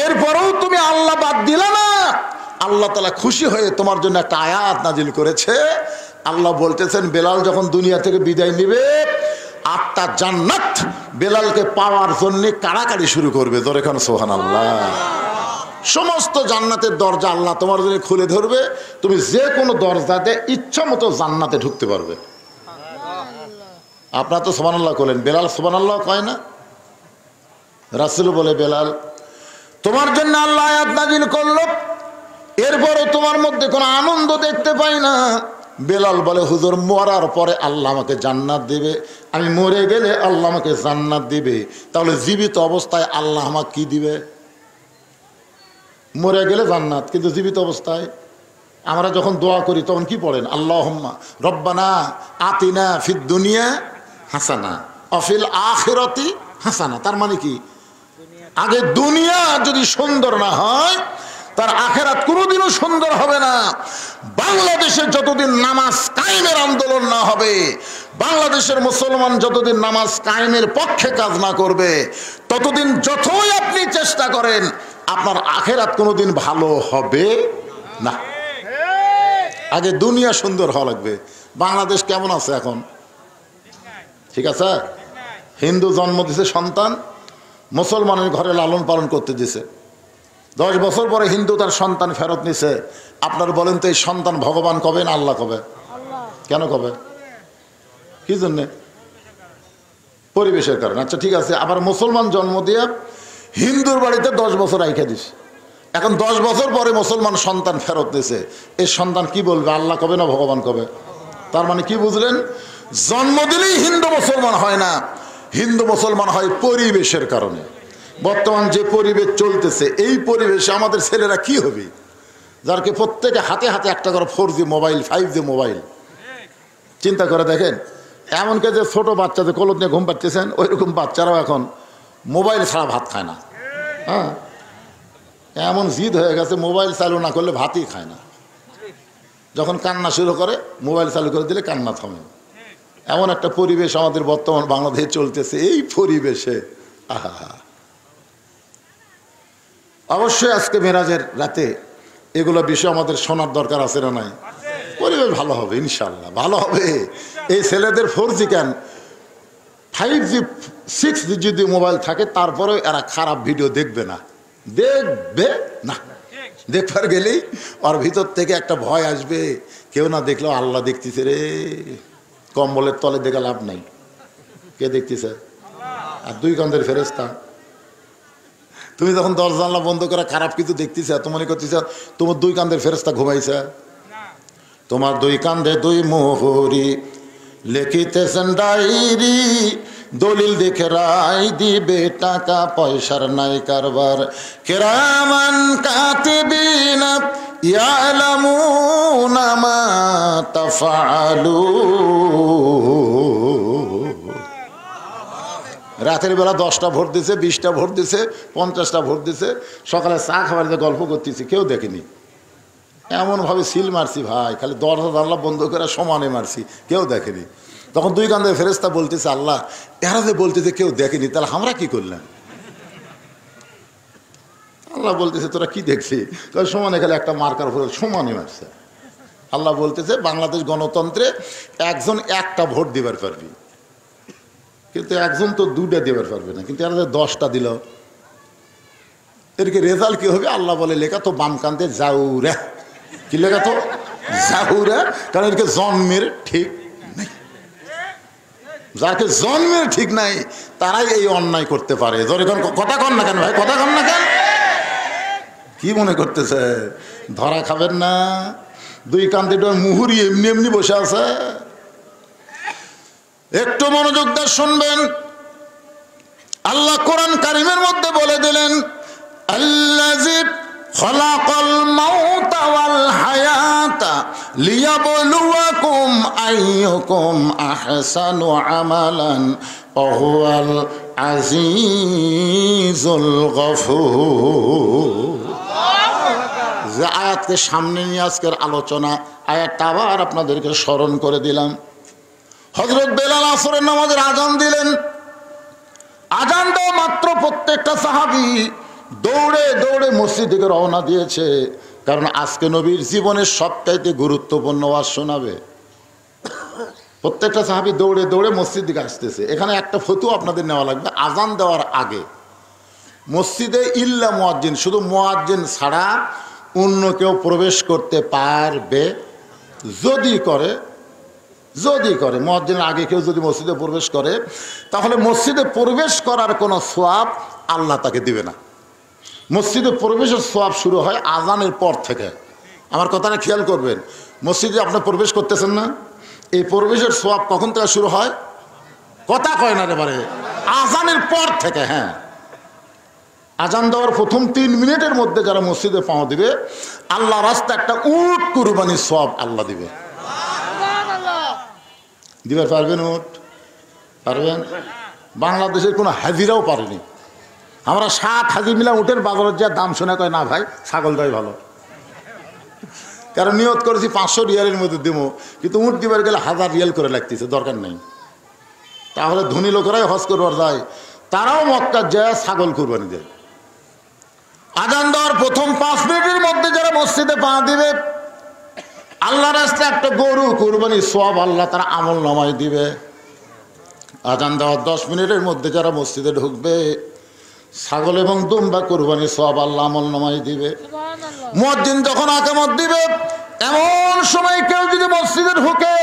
এরপরেও তুমি আল্লাহ বাদ দিলে না, আল্লাহ তাআলা খুশি হয়ে তোমার জন্য একটা আয়াত নাজিল করেছে। আল্লাহ বলতেছেন, বেলাল যখন দুনিয়া থেকে বিদায় নিবে, 8টা জান্নাত বেলালকে পাওয়ার জন্য কাড়াকাড়ি শুরু করবে। জোরে কোন সুবহানাল্লাহ। সমস্ত জান্নাতের দরজা আল্লাহ তোমার জন্য খুলে ধরবে, তুমি যে কোনো দরজাতে ইচ্ছা মতো জান্নাতে ঢুকতে পারবে। আপনারা তো সুবহানাল্লাহ বলেন, বেলাল সুবহানাল্লাহ কয় না? রাসূল বলে, বেলাল তোমার জন্য আল্লাহ আয়াত নাজিল করলো, এরপরও তোমার মধ্যে কোনো আনন্দ দেখতে পাই না। বেলাল বলে, হুজুর মরার পরে আল্লাহ আমাকে জান্নাত দিবে, আমি মরে গেলে আল্লাহ আমাকে জান্নাত দিবে, তাহলে জীবিত অবস্থায় আল্লাহ আমাকে কি দিবে? মরে গেলে জান্নাত, কিন্তু জীবিত অবস্থায় আমরা যখন দোয়া করি তখন কি পড়েন? আল্লাহুম্মা রব্বানা আতিনা ফিদ দুনিয়া হাসানা ওয়া ফিল আখিরাতি হাসানা। তার মানে কি, আগে দুনিয়া যদি সুন্দর না হয় তার আখেরাত কোনোদিনও সুন্দর হবে না। বাংলাদেশে যতদিন নামাজ কায়েমের আন্দোলন না হবে, বাংলাদেশের মুসলমান যতদিন নামাজ কায়েমের পক্ষে কাজ না করবে, ততদিন যতই আপনি চেষ্টা করেন আপনার আখেরাত কোনোদিন ভালো হবে না। আগে দুনিয়া সুন্দর হওয়া লাগবে। বাংলাদেশ কেমন আছে এখন? ঠিক আছে, হিন্দু জন্ম দিছে সন্তান, মুসলমানের ঘরে লালন পালন করতে দিছে, 10 বছর পরে হিন্দু তার সন্তান ফেরত নিছে। আপনার বলেন তো এই সন্তান ভগবান কবে না আল্লাহ কবে? কেন কবে? কি জন্যে? পরিবেশের কারণে। আচ্ছা ঠিক আছে, আবার মুসলমান জন্ম দিয়ে হিন্দুর বাড়িতে 10 বছর রাইখা দিস, এখন 10 বছর পরে মুসলমান সন্তান ফেরত নিছে, এই সন্তান কি বলবে? আল্লাহ কবে না ভগবান কবে? তার মানে কি বুঝলেন? জন্ম দিলেই হিন্দু মুসলমান হয় না, হিন্দু মুসলমান হয় পরিবেশের কারণে। বর্তমান যে পরিবেশ চলতেছে, এই পরিবেশে আমাদের ছেলেরা কি হবে? যারকে প্রত্যেকে হাতে হাতে একটা করে 4G মোবাইল, 5G মোবাইল। চিন্তা করে দেখেন, এমনকি যে ছোট বাচ্চা যে কলদ নিয়ে ঘুম পাচ্ছেন, ওই রকম বাচ্চারাও এখন মোবাইল ছাড়া ভাত খায় না। হ্যাঁ, এমন জিদ হয়ে গেছে, মোবাইল চালু না করলে ভাতই খায় না। যখন কান্না শুরু করে মোবাইল চালু করে দিলে কান্না থামে। এমন একটা পরিবেশ আমাদের বর্তমান বাংলাদেশে চলতেছে। এই পরিবেশে আহা, অবশ্যই আজকে মেরাজের রাতে এগুলো বিষয় আমাদের শোনার দরকার আছে না নাই? পরিবেশ ভালো হবে ইনশাল্লাহ, ভালো হবে। এই ছেলেদের 4G কেন, 5G 6G যদি মোবাইল থাকে তারপরেও এরা খারাপ ভিডিও দেখবে না, দেখবে না। দেখবার গেলেই ওর ভিতর থেকে একটা ভয় আসবে, কেউ না দেখলেও আল্লাহ দেখতেছে রে। কম্বলের তলে দেখে লাভ নাই, কে দেখতেছে? আর 2 কাঁধের ফেরেশতা। তুমি যখন দরজা জানলা বন্ধ করে খারাপ কিছু দেখতেছ, তো মনে করতেছ তোমার 2 কাঁধের ফেরেশতা ঘুমাইছে। তোমার 2 কাঁধে 2 মোহরি, লিখিতেছেন ডায়েরি, দলিল দেখে রায় দিবে, টাকা পয়সার নাই কারবার। কিরামান কাতিবিনা ইয়ালামুনা মা তাফআলুন। রাতের বেলা 10টা ভোট দিছে, 20টা ভোট দিছে, 50টা ভোট দিছে, সকালে চা খাবার দিয়ে গল্প করতেছি, কেউ দেখেনি। এমনভাবে সিল মারছি ভাই, খালি দরজা জানলা বন্ধ করে সমানে মারছি, কেউ দেখেনি। তখন 2 কাঁধে ফেরেশতা বলতেছে, আল্লাহ এরা যে বলতেছে কেউ দেখেনি, তাহলে আমরা কি করলাম? আল্লাহ বলতেছে তোরা কি দেখছি? সমানে খালি একটা মার্কার ভোট সমানে মারছে। আল্লাহ বলতেছে বাংলাদেশ গণতন্ত্রে একজন একটা ভোট দিবার পারবি, কিন্তু একজন তো 2টা দিবার পারবে না, কিন্তু এরা 10টা দিল, এরকে রেজাল্ট কি হবে? আল্লাহ বলে লেখা তো বাম কান্দে জাউরা। কি লেখা তো? জাউরা। কারণ এরকে জন্মের ঠিক নাই, যাকে জন্মের ঠিক নাই তারাই এই অন্যায় করতে পারে। কথা কন না কেন ভাই, কথা কন না কেন? কি মনে করতেছে ধরা খাবেন না? 2 কান্দে মুহুরি এমনি এমনি বসে আছে। একটু মনোযোগ দিয়ে শুনবেন। আল্লাহ কোরআন কারিমের মধ্যে বলে দিলেন, আল্লাযী খালাকাল মাউতা ওয়াল হায়াতা লিয়াবলুয়াকুম আইয়ুকুম আহসানু আমালান ওয়া হুয়াল আজিজুল গফুর। যে আয়াতকে সামনে নিয়ে আজকের আলোচনা, আয়াতটা আবার আপনাদেরকে স্মরণ করে দিলাম। হযরত বেলাল আসরের নামাজের আজান দিলেন। আজান দেওয়া মাত্র প্রত্যেকটা সাহাবী দৌড়ে দৌড়ে মসজিদ থেকে রওনা দিয়েছে, কারণ আজকে নবীর জীবনের সবচাইতে গুরুত্বপূর্ণ ওয়াজ শোনাবে। প্রত্যেকটা সাহাবী দৌড়ে দৌড়ে মসজিদ দিকে আসতেছে। এখানে একটা ফতোয়া আপনাদের নেওয়া লাগবে। আজান দেওয়ার আগে মসজিদে ইল্লা মুয়াজ্জিন, শুধু মুয়াজ্জিন ছাড়া অন্য কেউ প্রবেশ করতে পারবে যদি করে মুয়াজ্জিনের আগে কেউ যদি মসজিদে প্রবেশ করে, তাহলে মসজিদে প্রবেশ করার কোনো সওয়াব আল্লাহ তাকে দিবে না। মসজিদে প্রবেশের সওয়াব শুরু হয় আজানের পর থেকে। আমার কথাটা খেয়াল করবেন, মসজিদে আপনি প্রবেশ করতেছেন না, এই প্রবেশের সওয়াব কখন থেকে শুরু হয়? কথা কয় না এবারে, আজানের পর থেকে। হ্যাঁ, আজান দেওয়ার প্রথম 3 মিনিটের মধ্যে যারা মসজিদে পাওয়া দিবে, আল্লাহ রাস্তা একটা উট কুরবানির সওয়াব আল্লাহ দিবে। দিবে পারবেন? উট পারবেন? বাংলাদেশের কোনো হাজিরাও পারেনি। আমরা 7 হাজি মিলা উটের বাজারের যা দাম শুনে কয় না ভাই ছাগলটাই ভালো, কারণ নিয়ত করেছি 500 রিয়ালের মধ্যে দেবো, কিন্তু উট দিবার গেলে 1000 রিয়াল করে লাগতেছে, দরকার নেই। তাহলে ধনী লোকেরাই হজ করবার যায়, তারাও মক্কা যায় ছাগল কুরবানি দেয়। আজান দেওয়ার প্রথম 5 মিনিটের মধ্যে যারা মসজিদে পা দিবে, আল্লাহ রাস্তায় একটা গরু কুরবানি সওয়াব আল্লাহ তারা আমল নামায় দিবে। আজান দেওয়ার 10 মিনিটের মধ্যে যারা মসজিদে ঢুকবে, ছাগল এবং দুম্বা কুরবানি সওয়াব আল্লাহ আমল নামায় দিবে। মুয়াজ্জিন যখন আকামত দিবে, এমন সময় কেউ যদি মসজিদে ঢুকে,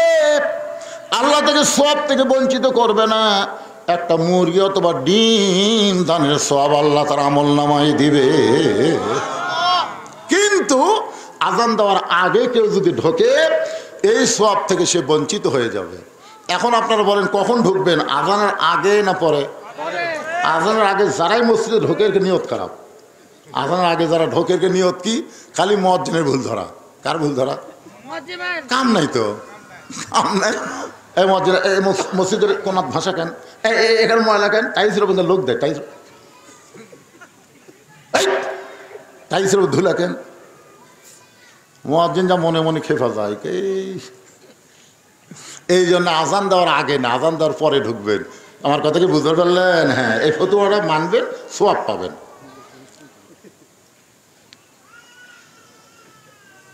আল্লাহ তাকে সওয়াব থেকে বঞ্চিত করবে না। একটা মুরগি অথবা ডিম দানের সওয়াব আল্লাহ তার আমল নামায় দিবে। কিন্তু আজান দেওয়ার আগে কেউ যদি ঢোকে, এই সওয়াব থেকে সে বঞ্চিত হয়ে যাবে। এখন আপনারা বলেন কখন ঢুকবেন, আজানের আগে না পরে? আজানের আগে যারাই মসজিদে ঢোকে এর নিয়ত খারাপ। আজানের আগে যারা ঢোকে এর নিয়ত কি? খালি মুয়াজ্জিনের ভুল ধরা। কার ভুল ধরা? কাম নাই তো, কাম নাই। এই মুয়াজ্জিন এই মসজিদের কোন ভাষা কেন, এখানে ময়লা কেন, টাইলসের মধ্যে লোক দেয়, টাইলসের মধ্যে ধুলা কেন? মুয়াজ্জিন যা মনে মনে খেপা যায়। এই জন্য আজান দেওয়ার আগে না, আজান দেওয়ার পরে ঢুকবেন। আমার কথা কি বুঝতে পারলেন? হ্যাঁ, এই ফতোয়াটা মানবেন, সওয়াব পাবেন।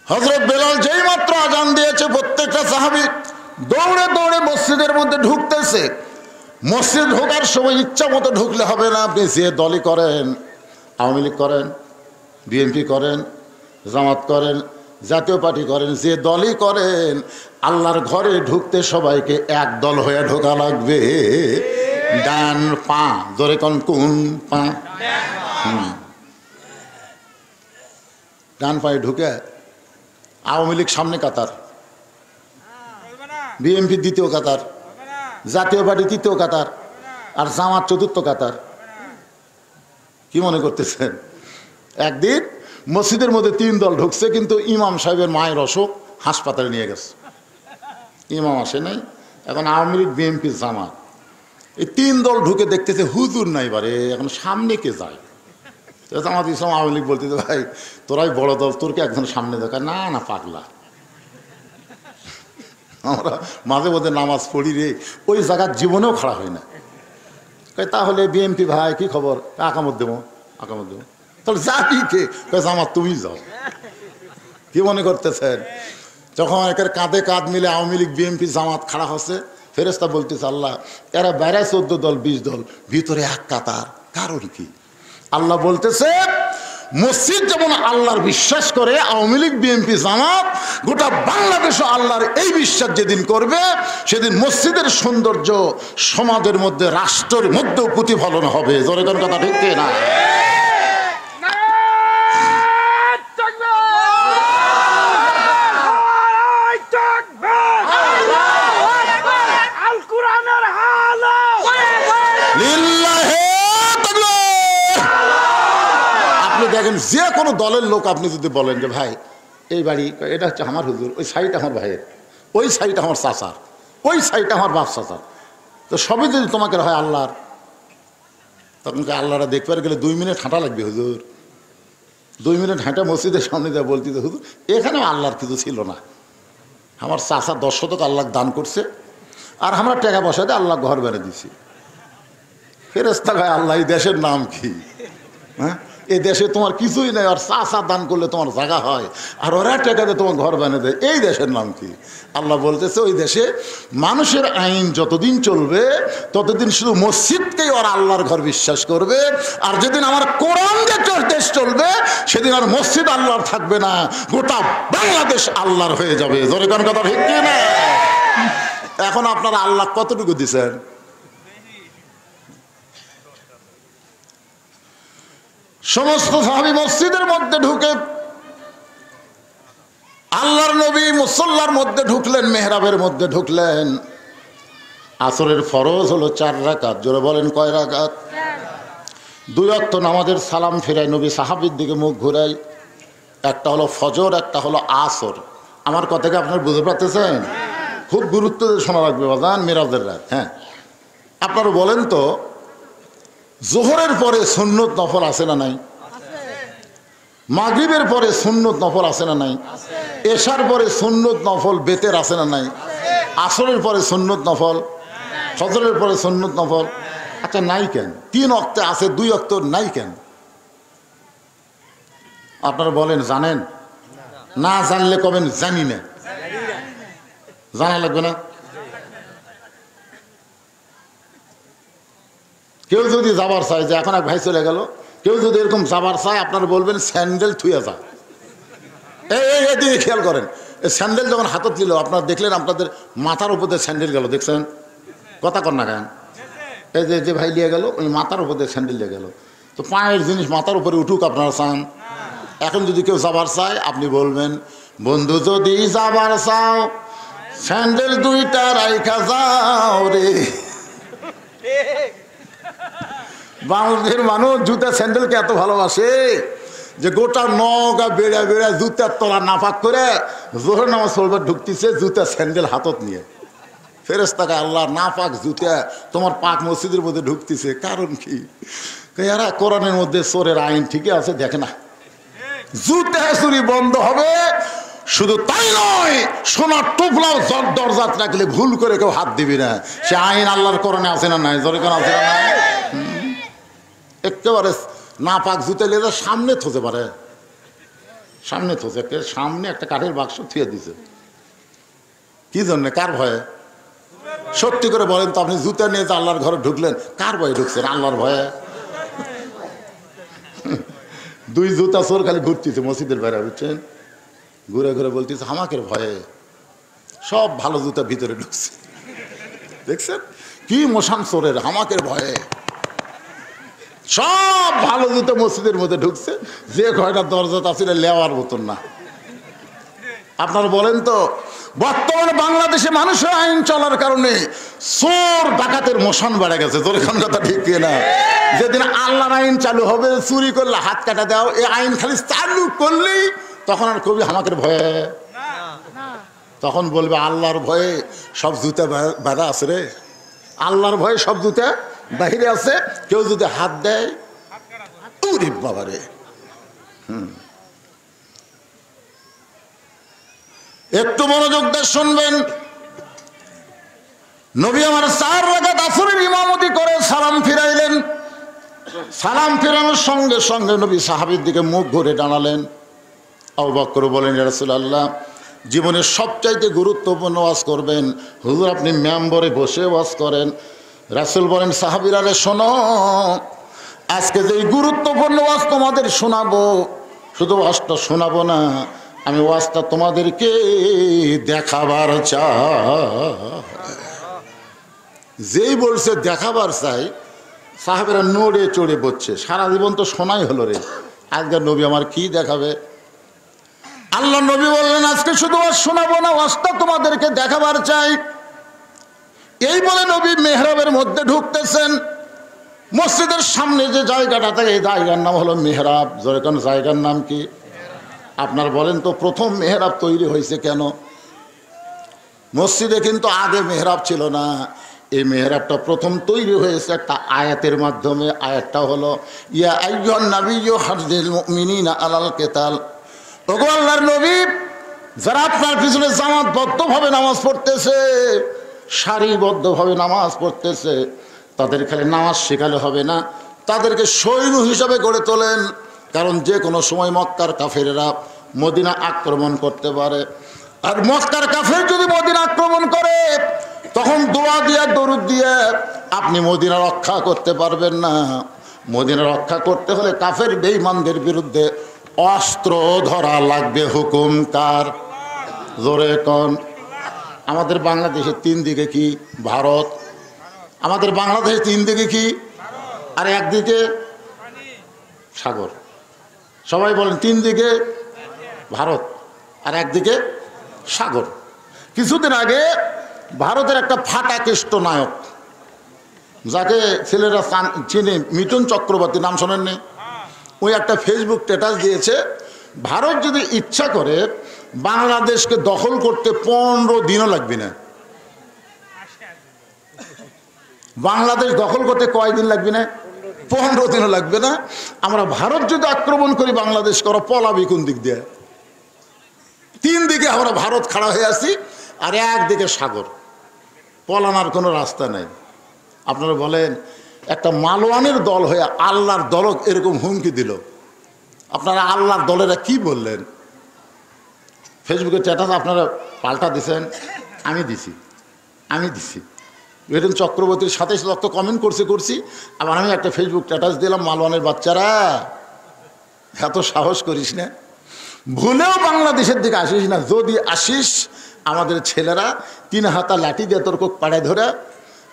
হযরত বেলাল যেই মাত্র আজান দিয়েছে, প্রত্যেকটা সাহাবী দৌড়ে দৌড়ে মসজিদের মধ্যে ঢুকতেছে। মসজিদ ঢোকার সময় ইচ্ছা মতো ঢুকলে হবে না। আপনি যে দলই করেন, আওয়ামী লীগ করেন, বিএনপি করেন, জামাত করেন, জাতীয় পার্টি করেন, যে দলই করেন, আল্লাহর ঘরে ঢুকতে সবাইকে এক দল হয়ে ঢোকা লাগবে। ডান পা ধরে কোন পা, ডান পায়ে ঢুকে আওয়ামী লীগ সামনে কাতার, বিএনপি দ্বিতীয় কাতার, জাতীয় পার্টি তৃতীয় কাতার, আর জামাত চতুর্থ কাতার। কি মনে করতেছেন? একদিন মসজিদের মধ্যে 3 দল ঢুকছে, কিন্তু ইমাম সাহেবের মায়ের অসুখ, হাসপাতালে নিয়ে গেছে। ইমাম আসে নাই। এখন আওয়ামী লীগ, বিএনপি, জামাত, এই 3 দল ঢুকে দেখতেছে হুজুর নাই বারে, এখন সামনে কে যায়? জামাত ইসলাম আওয়ামী লীগ বলতেছে ভাই তোরাই বড় দল, তোরকে একজন সামনে দেখা। না না পাগলা, আমরা মাঝে মধ্যে নামাজ পড়ি রে, ওই জায়গার জীবনেও খাড়া হয় না। তাহলে বিএনপি ভাই কি খবর? আকামত দেবো, আকামত দেবো। তাহলে যাবি কে? জামাত তুমি যাও। কি মনে করতেছেন? যখন একের কাঁধে কাঁধ মিলে আওয়ামী লীগ, বিএনপি, জামাত খাড়া হচ্ছে, ফেরেশতা বলতেছে আল্লাহ এরা বাইরে 14 দল 20 দল, ভিতরে এক কাতার, কারণ কি? আল্লাহ বলতেছে মসজিদ যেমন আল্লাহর বিশ্বাস করে, আওয়ামী লীগ, বিএনপি, জামাত, গোটা বাংলাদেশও আল্লাহর এই বিশ্বাস যেদিন করবে, সেদিন মসজিদের সৌন্দর্য সমাজের মধ্যে, রাষ্ট্রের মধ্যেও প্রতিফলন হবে। জোরে কোন কথা ঠিক না? দেখেন যে কোনো দলের লোক আপনি যদি বলেন যে ভাই এই বাড়ি, এটা হচ্ছে আমার হুজুর, ওই সাইড আমার ভাইয়ের, ওই সাইড আমার চাচার, ওই সাইড আমার বাপ চাচার, তো সবই যদি তোমাকে হয় আল্লাহর, তখন আল্লাহরা দেখবার গেলে 2 মিনিট হাঁটা লাগবে হুজুর। 2 মিনিট হাঁটা মসজিদের সামনে যা বলতে হুজুর এখানেও আল্লাহর কিছু ছিল না, আমার চাচা 10 শতক আল্লাহ দান করছে, আর আমরা টাকা পয়সা দিয়ে আল্লাহ ঘর বেড়ে দিছি। ফেরেশতা ভাই আল্লাহ এই দেশের নাম কি? হ্যাঁ, এই দেশে তোমার কিছুই নেই, আর চাচা দান করলে তোমার জায়গা হয়, আর ওরা টাকাতে তোমার ঘর বানিয়ে দেয়, এই দেশের নাম কি? আল্লাহ বলতেছে ওই দেশে মানুষের আইন যতদিন চলবে ততদিন শুধু মসজিদকেই আর আল্লাহর ঘর বিশ্বাস করবে। আর যেদিন আমার কোরআন দেশ চলবে সেদিন আর মসজিদ আল্লাহর থাকবে না, গোটা বাংলাদেশ আল্লাহর হয়ে যাবে। জোরে কোন কথা ঠিক কি না? এখন আপনারা আল্লাহ কতটুকু দিচ্ছেন? সমস্ত সাহাবী মসজিদের মধ্যে ঢুকে আল্লাহর নবী মুসল্লার মধ্যে ঢুকলেন, মেহরাবের মধ্যে ঢুকলেন। আসরের ফরজ হলো 4 রাকাত। জোরে বলেন কয় রাকাত? 2 ওয়াক্ত নামাজের সালাম ফিরাই নবী সাহাবীর দিকে মুখ ঘুরাই। একটা হলো ফজর, একটা হলো আসর। আমার কথাকে আপনারা বুঝতে পারতেছেন? খুব গুরুত্ব দিয়ে শোনা রাখবে বাজান, মেরাজের রাত। হ্যাঁ, আপনারা বলেন তো, জোহরের পরে সুন্নত নফল আছে না নাই? মাগরিবের পরে সুন্নত নফল আছে না নাই? এশার পরে সুন্নত নফল বেতের আছে না নাই? আসরের পরে সুন্নত নফল, ফজরের পরে সুন্নত নফল। আচ্ছা নাই কেন? 3 ওয়াক্তে আছে, 2 ওয়াক্ত নাই কেন? আপনারা বলেন জানেন? না জানলে কবেন জানি না। জানা লাগবে না? কেউ যদি যাবার চায়, যে এখন এক ভাই চলে গেল, কেউ যদি এরকম যাবার চায় আপনারা বলবেন স্যান্ডেল থুয়ে যা। এই খেয়াল করেন, এই স্যান্ডেল যখন হাতত নিল আপনারা দেখলেন আপনাদের মাথার উপর দিয়ে স্যান্ডেল গেল, দেখছেন? কথা কর না কেন? এই যে ভাই নিয়ে গেল, ওই মাথার উপর দিয়ে স্যান্ডেল নিয়ে গেল। তো পায়ের জিনিস মাথার উপরে উঠুক আপনারা চান? এখন যদি কেউ যাবার চায় আপনি বলবেন, বন্ধু যদি যাবার চাও স্যান্ডেল 2টা রাইখা যাও রে। বাংলাদেশের মানুষ জুতা স্যান্ডেলকে এত ভালোবাসে যে গোটা নগা বেড়া বেড়া জুতার তলা নাপাক করে জোহর নামাজ পড়বার ঢুকতেছে জুতা স্যান্ডেল হাতত নিয়ে। ফেরেশতাকে আল্লাহ নাপাক জুতা তোমার পাক মসজিদের মধ্যে ঢুকতেছে, কারণ কি? এরা কোরআনের মধ্যে চোরের আইন ঠিকই আছে, দেখে না? জুতা চুরি বন্ধ হবে। শুধু তাই নয়, সোনার টুপলাও দরজাত রাখলে ভুল করে কেউ হাত দিবি না। সে আইন আল্লাহর কোরআনে আছে না নাই? জোরে কোন আছে না নাই? একেবারে না পাক জুতে লেগে সামনে থতে পারে, সামনে থতে, সামনে একটা কাঠের বাক্স থুয়ে দিছে। কি জন্য? কার ভয়ে? সত্যি করে বলেন তো, আপনি জুতা নিয়ে যে আল্লাহর ঘরে ঢুকলেন, কার ভয়ে ঢুকছেন? আল্লাহর ভয়ে? 2 জুতা চোর খালি ঘুরতেছে মসজিদের বাইরে, বুঝছেন? ঘুরে ঘুরে বলতেছে হামাকের ভয়ে সব ভালো জুতা ভিতরে ঢুকছে। দেখছেন কি মশান চোরের? হামাকের ভয়ে সব ভালো জুতো মসজিদের মধ্যে ঢুকছে, যে কয়টা দরজা ছিল লেওয়ার মতন না। আপনারা বলেন তো, বর্তমানে বাংলাদেশে মানুষের আইন চলার কারণে চোর ডাকাতের মশান বেড়ে গেছে। তোর এখন কথা ঠিক না? যেদিন আল্লাহর আইন চালু হবে, চুরি করলে হাত কাটা দাও, এই আইন খালি চালু করলেই তখন আর কবি আমাকে ভয়ে, তখন বলবে আল্লাহর ভয়ে সব জুতা বাঁধা আছে রে, আল্লাহর ভয়ে সব জুতা বাহিরে আছে। কেউ যদি হাত দেয় বাবারে। একটু মনোযোগ দিয়ে শুনবেন। নবী আমার 4 রাকাত আসরের ইমামতি করে সালাম ফিরাইলেন। সালাম ফিরানোর সঙ্গে সঙ্গে নবী সাহাবীর দিকে মুখ ঘুরে দাঁড়ালেন। আবু বকর বলেন, ইয়া রাসূলুল্লাহ, জীবনের সবচাইতে গুরুত্বপূর্ণ ওয়াজ করবেন, হুজুর আপনি মেম্বরে বসে ওয়াজ করেন। রাসূল বলেন, সাহাবীরা রে শোনো, আজকে যে গুরুত্বপূর্ণ ওয়াজ তোমাদের শোনাবো, শুধু ওয়াজটা শোনাবো না, আমি ওয়াজটা তোমাদেরকে দেখাবার চাই। যেই বলছে দেখাবার চাই, সাহাবীরা নড়ে চড়ে বসছে। সারা জীবন তো শোনাই হলো রে, আজকের নবী আমার কি দেখাবে? আল্লাহ নবী বললেন, আজকে শুধু ওয়াজ শোনাবো না, ওয়াজটা তোমাদেরকে দেখাবার চাই। এই বলে নবী মেহরাবের মধ্যে ঢুকতেছেন। মসজিদের সামনে যে জায়গাটা থাকে, এই জায়গার নাম হলো মেহরাব। যেরকম জায়গার নাম কি আপনার বলেন তো? প্রথম মেহরাব তৈরি হয়েছে কেন? মসজিদে কিন্তু আগে মেহরাব ছিল না। এই মেহরাবটা প্রথম তৈরি হয়েছে একটা আয়াতের মাধ্যমে। আয়াতটা হলো, ইয়া আইয়ুহান নাবিয়্যু হারজিল মুমিনিনা আলাল কিতাল। ওগো আল্লাহর নবী, যারা আপনার পিছনে জামাতবদ্ধভাবে নামাজ পড়তেছে, সারিবদ্ধভাবে নামাজ পড়তেছে, তাদের খালি নামাজ শেখালে হবে না, তাদেরকে সৈন্য হিসাবে গড়ে তোলেন। কারণ যে কোনো সময় মক্কার কাফেরেরা মদিনা আক্রমণ করতে পারে। আর মক্কার কাফের যদি মদিনা আক্রমণ করে, তখন দোয়া দিয়ে দরুদ দিয়ে আপনি মদিনা রক্ষা করতে পারবেন না। মদিনা রক্ষা করতে হলে কাফের বেঈমানদের বিরুদ্ধে অস্ত্র ধরা লাগবে। হুকুম কার? জোরে কোন? আমাদের বাংলাদেশের তিন দিকে কি? ভারত। আমাদের বাংলাদেশের তিন দিকে কি? আর একদিকে সাগর। সবাই বলেন তিন দিকে ভারত আর একদিকে সাগর। কিছুদিন আগে ভারতের একটা ফাটা কেষ্ট নায়ক, যাকে ছেলেরা চিনে, মিঠুন চক্রবর্তী, নাম শোনেননি? ওই একটা ফেসবুক স্ট্যাটাস দিয়েছে, ভারত যদি ইচ্ছা করে বাংলাদেশকে দখল করতে 15 দিনও লাগবে না। বাংলাদেশ দখল করতে কয়দিন লাগবে না? 15 দিনও লাগবে না। আমরা ভারত যদি আক্রমণ করি বাংলাদেশ করা পলাবি কোন দিক দিয়ে? তিন দিকে আমরা ভারত খাড়া হয়ে আছি আর একদিকে সাগর, পলানোর কোনো রাস্তা নেই। আপনারা বলেন একটা মালওয়ানের দল হয়ে আল্লাহর দলক এরকম হুমকি দিল, আপনারা আল্লাহর দলেরা কি বললেন? ফেসবুকে স্ট্যাটাস আপনারা পাল্টা দিছেন, আমি দিছি। মিঠুন চক্রবর্তীর সাথে রক্ত কমেন্ট করছি, আবার আমি একটা ফেসবুক স্ট্যাটাস দিলাম, মালওয়ানের বাচ্চারা এত সাহস করিস না, ভুলেও বাংলাদেশের দিকে আসিস না। যদি আসিস আমাদের ছেলেরা 3 হাতা লাঠি দিয়ে তোর কোক পাড়ায় ধরে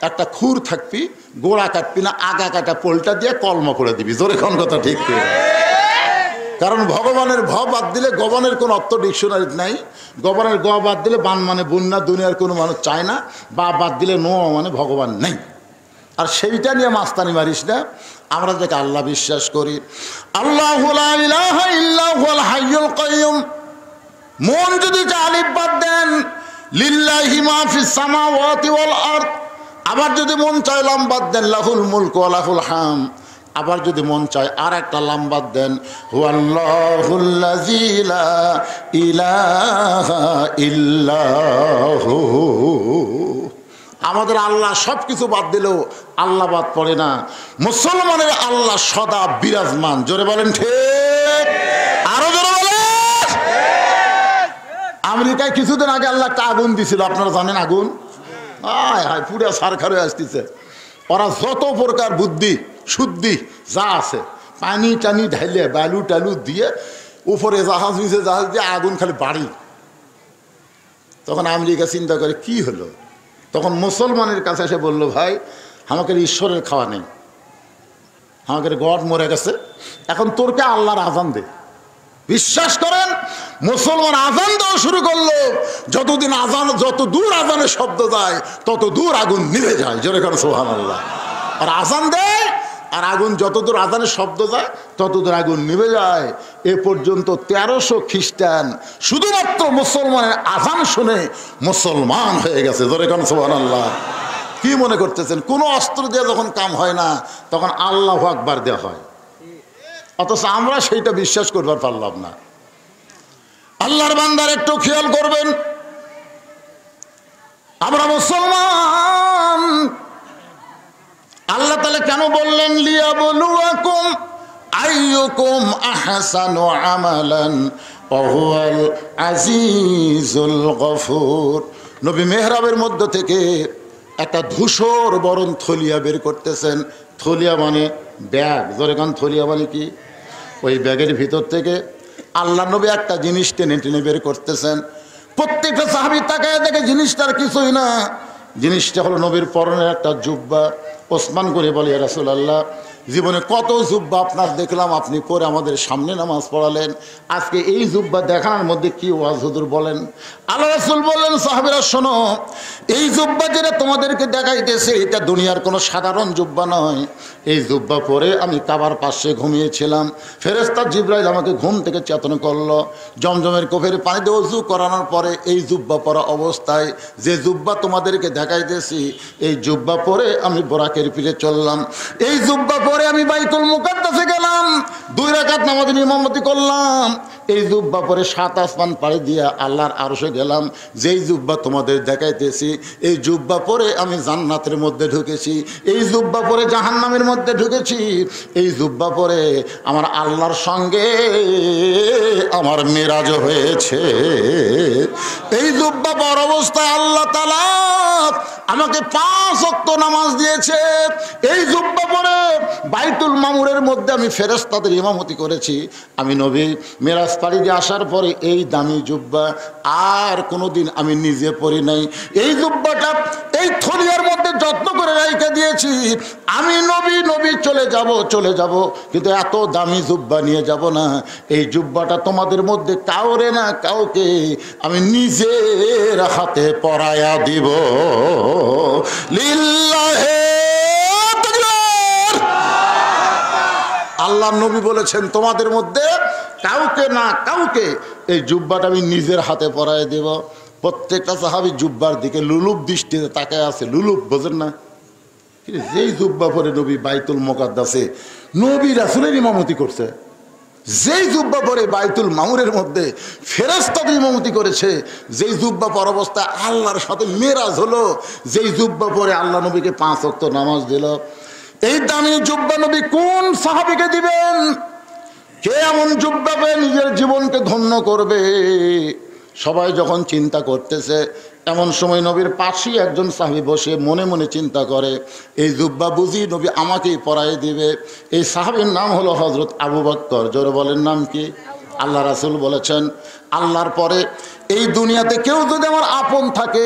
একটা খুর থাকবি, গোড়া কাটবি না, আগা কাটা পোলটা দিয়ে কলমা করে দিবি। জোরে কোন কথা ঠিক করে? কারণ ভগবানের ভ বাদ দিলে গবনের কোনো অর্থ ডিকশনারিতে নাই। গবনের গ বাদ দিলে বান মানে বন্যা, দুনিয়ার কোনো মানুষ চায় না। বা বাদ দিলে নো মানে ভগবান নেই। আর সেইটা নিয়ে মাস্তানি মারিস না। আমরা যাকে আল্লাহ বিশ্বাস করি, আল্লাহু লা ইলাহা ইল্লা হুয়াল হাইয়ুল কাইয়ুম, মন যদি আলিফ বাদ দেন লিল্লাহি মা ফিস সামাওয়াতি ওয়াল আরদ, আবার যদি মন চায় লাম বাদ দেন লাহুল মুলকু ওয়া লাহুল হাম, আবার যদি মন চায় আর একটা লাম বাদ দেন হুয়াল্লাহুল্লাযী লা ইলাহা ইল্লাহু। আমাদের আল্লাহ সব কিছু বাদ দিলেও আল্লাহ বাদ পড়ে না। মুসলমানের আল্লাহ সদা বিরাজমান। জোরে বলেন ঠিক? আরো জোরে বলেন। আমেরিকায় কিছুদিন আগে আল্লাহ একটা আগুন দিছিল, আপনারা জানেন আগুন? হায় পুরা সারখার হয়ে আসতেছে। ওরা যত প্রকার বুদ্ধি শুদ্ধি যা আছে পানি টানি ঢাইলে বালু টালু দিয়ে উপরে জাহাজ নিচে জাহাজ দিয়ে আগুন খালি বাড়ি। তখন আমেরিকা চিন্তা করে কি হলো, তখন মুসলমানের কাছে এসে বললো, ভাই আমাকে ঈশ্বরের খাওয়া নেই, আমাকে গড মরে গেছে, এখন তোরকে আল্লাহর আজান দে। বিশ্বাস করেন মুসলমান আজান দেওয়া শুরু করলো, যতদিন আজান, যত দূর আজানের শব্দ যায় তত দূর আগুন নিভে যায়। জোরে করে সুবহানাল্লাহ। আর আজান দেয় আর আগুন যতদূর আজানের শব্দ যায় ততদূর আগুন নিভে যায়। এ পর্যন্ত 1300 খ্রিস্টান শুধুমাত্র মুসলমানের আজান শুনে মুসলমান হয়ে গেছে। জোরে করে সুবহানাল্লাহ। কি মনে করতেছেন কোনো অস্ত্র দিয়ে যখন কাম হয় না তখন আল্লাহু আকবার দেওয়া হয়, অথচ আমরা সেইটা বিশ্বাস করবার পারলাম না। আল্লাহর বান্দার একটু খেয়াল করবেন, আমরা মুসলমান। আল্লাহ তাআলা কেন বললেন লিয়াবলুয়াকুম আইয়ুকুম আহসানু আমালান ওয়া হুয়াল আজিজুল গফুর। নবী মেহরাবের মধ্য থেকে একটা ধূসর বরণ থলিয়া বের করতেছেন। থলিয়া মানে ব্যাগ। ধরে কারণ থলিয়া মানে কি? ওই ব্যাগের ভিতর থেকে আল্লাহ নবী একটা জিনিস টেনে টেনে বের করতেছেন। প্রত্যেকটা সাহাবী তাকায় দেখে জিনিসটার কিছুই না, জিনিসটা হলো নবীর পরনের একটা জুব্বা। ওসমান করে বলে, ইয়া রাসূলুল্লাহ, জীবনে কত জুব্বা আপনার দেখলাম, আপনি পরে আমাদের সামনে নামাজ পড়ালেন, আজকে এই জুব্বা দেখানোর মধ্যে কি ওয়াজ হুজুর বলেন? আল্লাহ রাসূল বললেন, সাহাবীরা শোনো, এই জুব্বা যেটা তোমাদেরকে দেখাইতেছে এটা দুনিয়ার কোনো সাধারণ জুব্বা নয়। এই জুব্বা পরে আমি কাবার পাশে ঘুমিয়েছিলাম, ফেরেশতা জিবরাইল আমাকে ঘুম থেকে চেতন করলো। জমজমের কোফের পানি দিয়ে ওযু করানোর পরে এই জুব্বা পরা অবস্থায় যে জুব্বা তোমাদেরকে দেখাইতেছি, এই জুব্বা পরে আমি বোরাকের পিঠে চললাম। এই জুব্বা পরে আমি বাইতুল মুকাদ্দাসে গেলাম, 2 রাকাত নামাজের ইমামতি করলাম। এই জুব্বা পরে 7 আসমান পাড়ি দিয়া আল্লাহর আরশে গেলাম। যেই জুব্বা তোমাদের দেখাইতেছি এই জুব্বা পরে আমি জান্নাতের মধ্যে ঢুকেছি, এই জুব্বা পরে জাহান্নামের মধ্যে ঢুকেছি, এই জুব্বা পরে আমার আল্লাহর সঙ্গে আমার মেরাজ হয়েছে। এই জুব্বা পর অবস্থায় আল্লাহ তাআলা আমাকে 5 ওয়াক্ত নামাজ দিয়েছে। এই জুব্বা পরে বাইতুল মামুরের মধ্যে আমি ফেরেশতাদের ইমামতি করেছি। আমি নবী মেরাজ পাড়ি দিয়ে আসার পরে এই দামি জুব্বা আর কোনোদিন আমি নিজে পরি নাই। এই জুব্বাটা এই থলিয়ার মধ্যে যত্ন করে রেখে দিয়েছি। আমি নবী চলে যাব, কিন্তু এত দামি জুব্বা নিয়ে যাব না। এই জুব্বাটা তোমাদের মধ্যে কাউরে না কাউকে আমি নিজের হাতে পরায়া দিব। লিল্লাহে তাকবীর। আল্লাহ নবী বলেছেন তোমাদের মধ্যে কাউকে না কাউকে এই জুব্বাটা আমি নিজের হাতে পরায় দেব। প্রত্যেকটা সাহাবী জুব্বার দিকে লুলুপ দৃষ্টিতে তাকায় আছে। লুলুপ বোঝেন না? যেই জুব্বা পরে নবী বাইতুল মুকাদ্দাসে নবী রাসূলের ইমামতি করছে, যেই জুব্বা পরে বাইতুল মামুরের মধ্যে ফেরেশতাদের ইমামতি করেছে, যেই জুব্বা পর অবস্থায় আল্লাহর সাথে মেরাজ হলো, যেই জুব্বা পরে আল্লাহ নবীকে 5 ওয়াক্ত নামাজ দিল, এই দামি জুব্বা নবী কোন সাহাবীকে দিবেন? কে এমন জুব্বা পেয়ে নিজের জীবনকে ধন্য করবে? সবাই যখন চিন্তা করতেছে, এমন সময় নবীর পাশেই একজন সাহাবী বসে মনে মনে চিন্তা করে, এই জুব্বা বুঝি নবী আমাকেই পরাই দিবে। এই সাহাবীর নাম হলো হযরত আবু বকর। জোরে বলেন নাম কি? আল্লাহ রাসূল বলেছেন, আল্লাহর পরে এই দুনিয়াতে কেউ যদি আমার আপন থাকে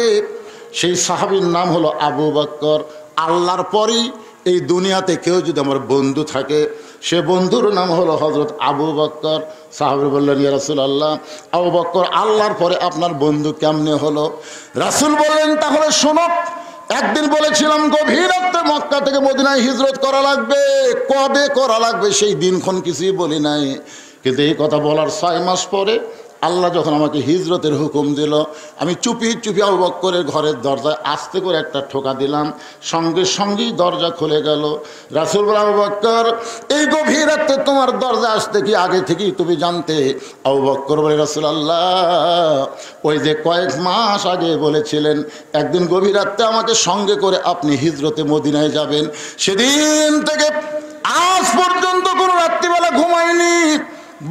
সেই সাহাবীর নাম হলো আবু বকর। আল্লাহর পরেই এই দুনিয়াতে কেউ যদি আমার বন্ধু থাকে সে বন্ধুর নাম হলো হযরত আবু বকর। সাহাবী বললেন, ইয়া রাসূলুল্লাহ, আবু বকর আল্লাহর পরে আপনার বন্ধু কেমনে হলো? রাসূল বললেন, তাহলে শোনো, একদিন বলেছিলাম গভীর রাতে মক্কা থেকে মদিনায় হিজরত করা লাগবে। কবে করা লাগবে সেই দিনক্ষণ কিছুই বলি নাই, কিন্তু এই কথা বলার 6 মাস পরে আল্লাহ যখন আমাকে হিজরতের হুকুম দিল, আমি চুপি চুপি আবু বকরের ঘরের দরজায় আস্তে করে একটা ঠোকা দিলাম, সঙ্গে সঙ্গেই দরজা খুলে গেল। রাসূল বললেন, আবু বকর এই গভীর রাতে তোমার দরজা আসতে কি আগে থেকেই তুমি জানতে? আবু বকর বলে, রাসূলুল্লাহ ওই যে কয়েক মাস আগে বলেছিলেন একদিন গভীর রাতে আমাকে সঙ্গে করে আপনি হিজরতে মদিনায় যাবেন, সেদিন থেকে আজ পর্যন্ত কোনো রাত্রিবেলা ঘুমাইনি,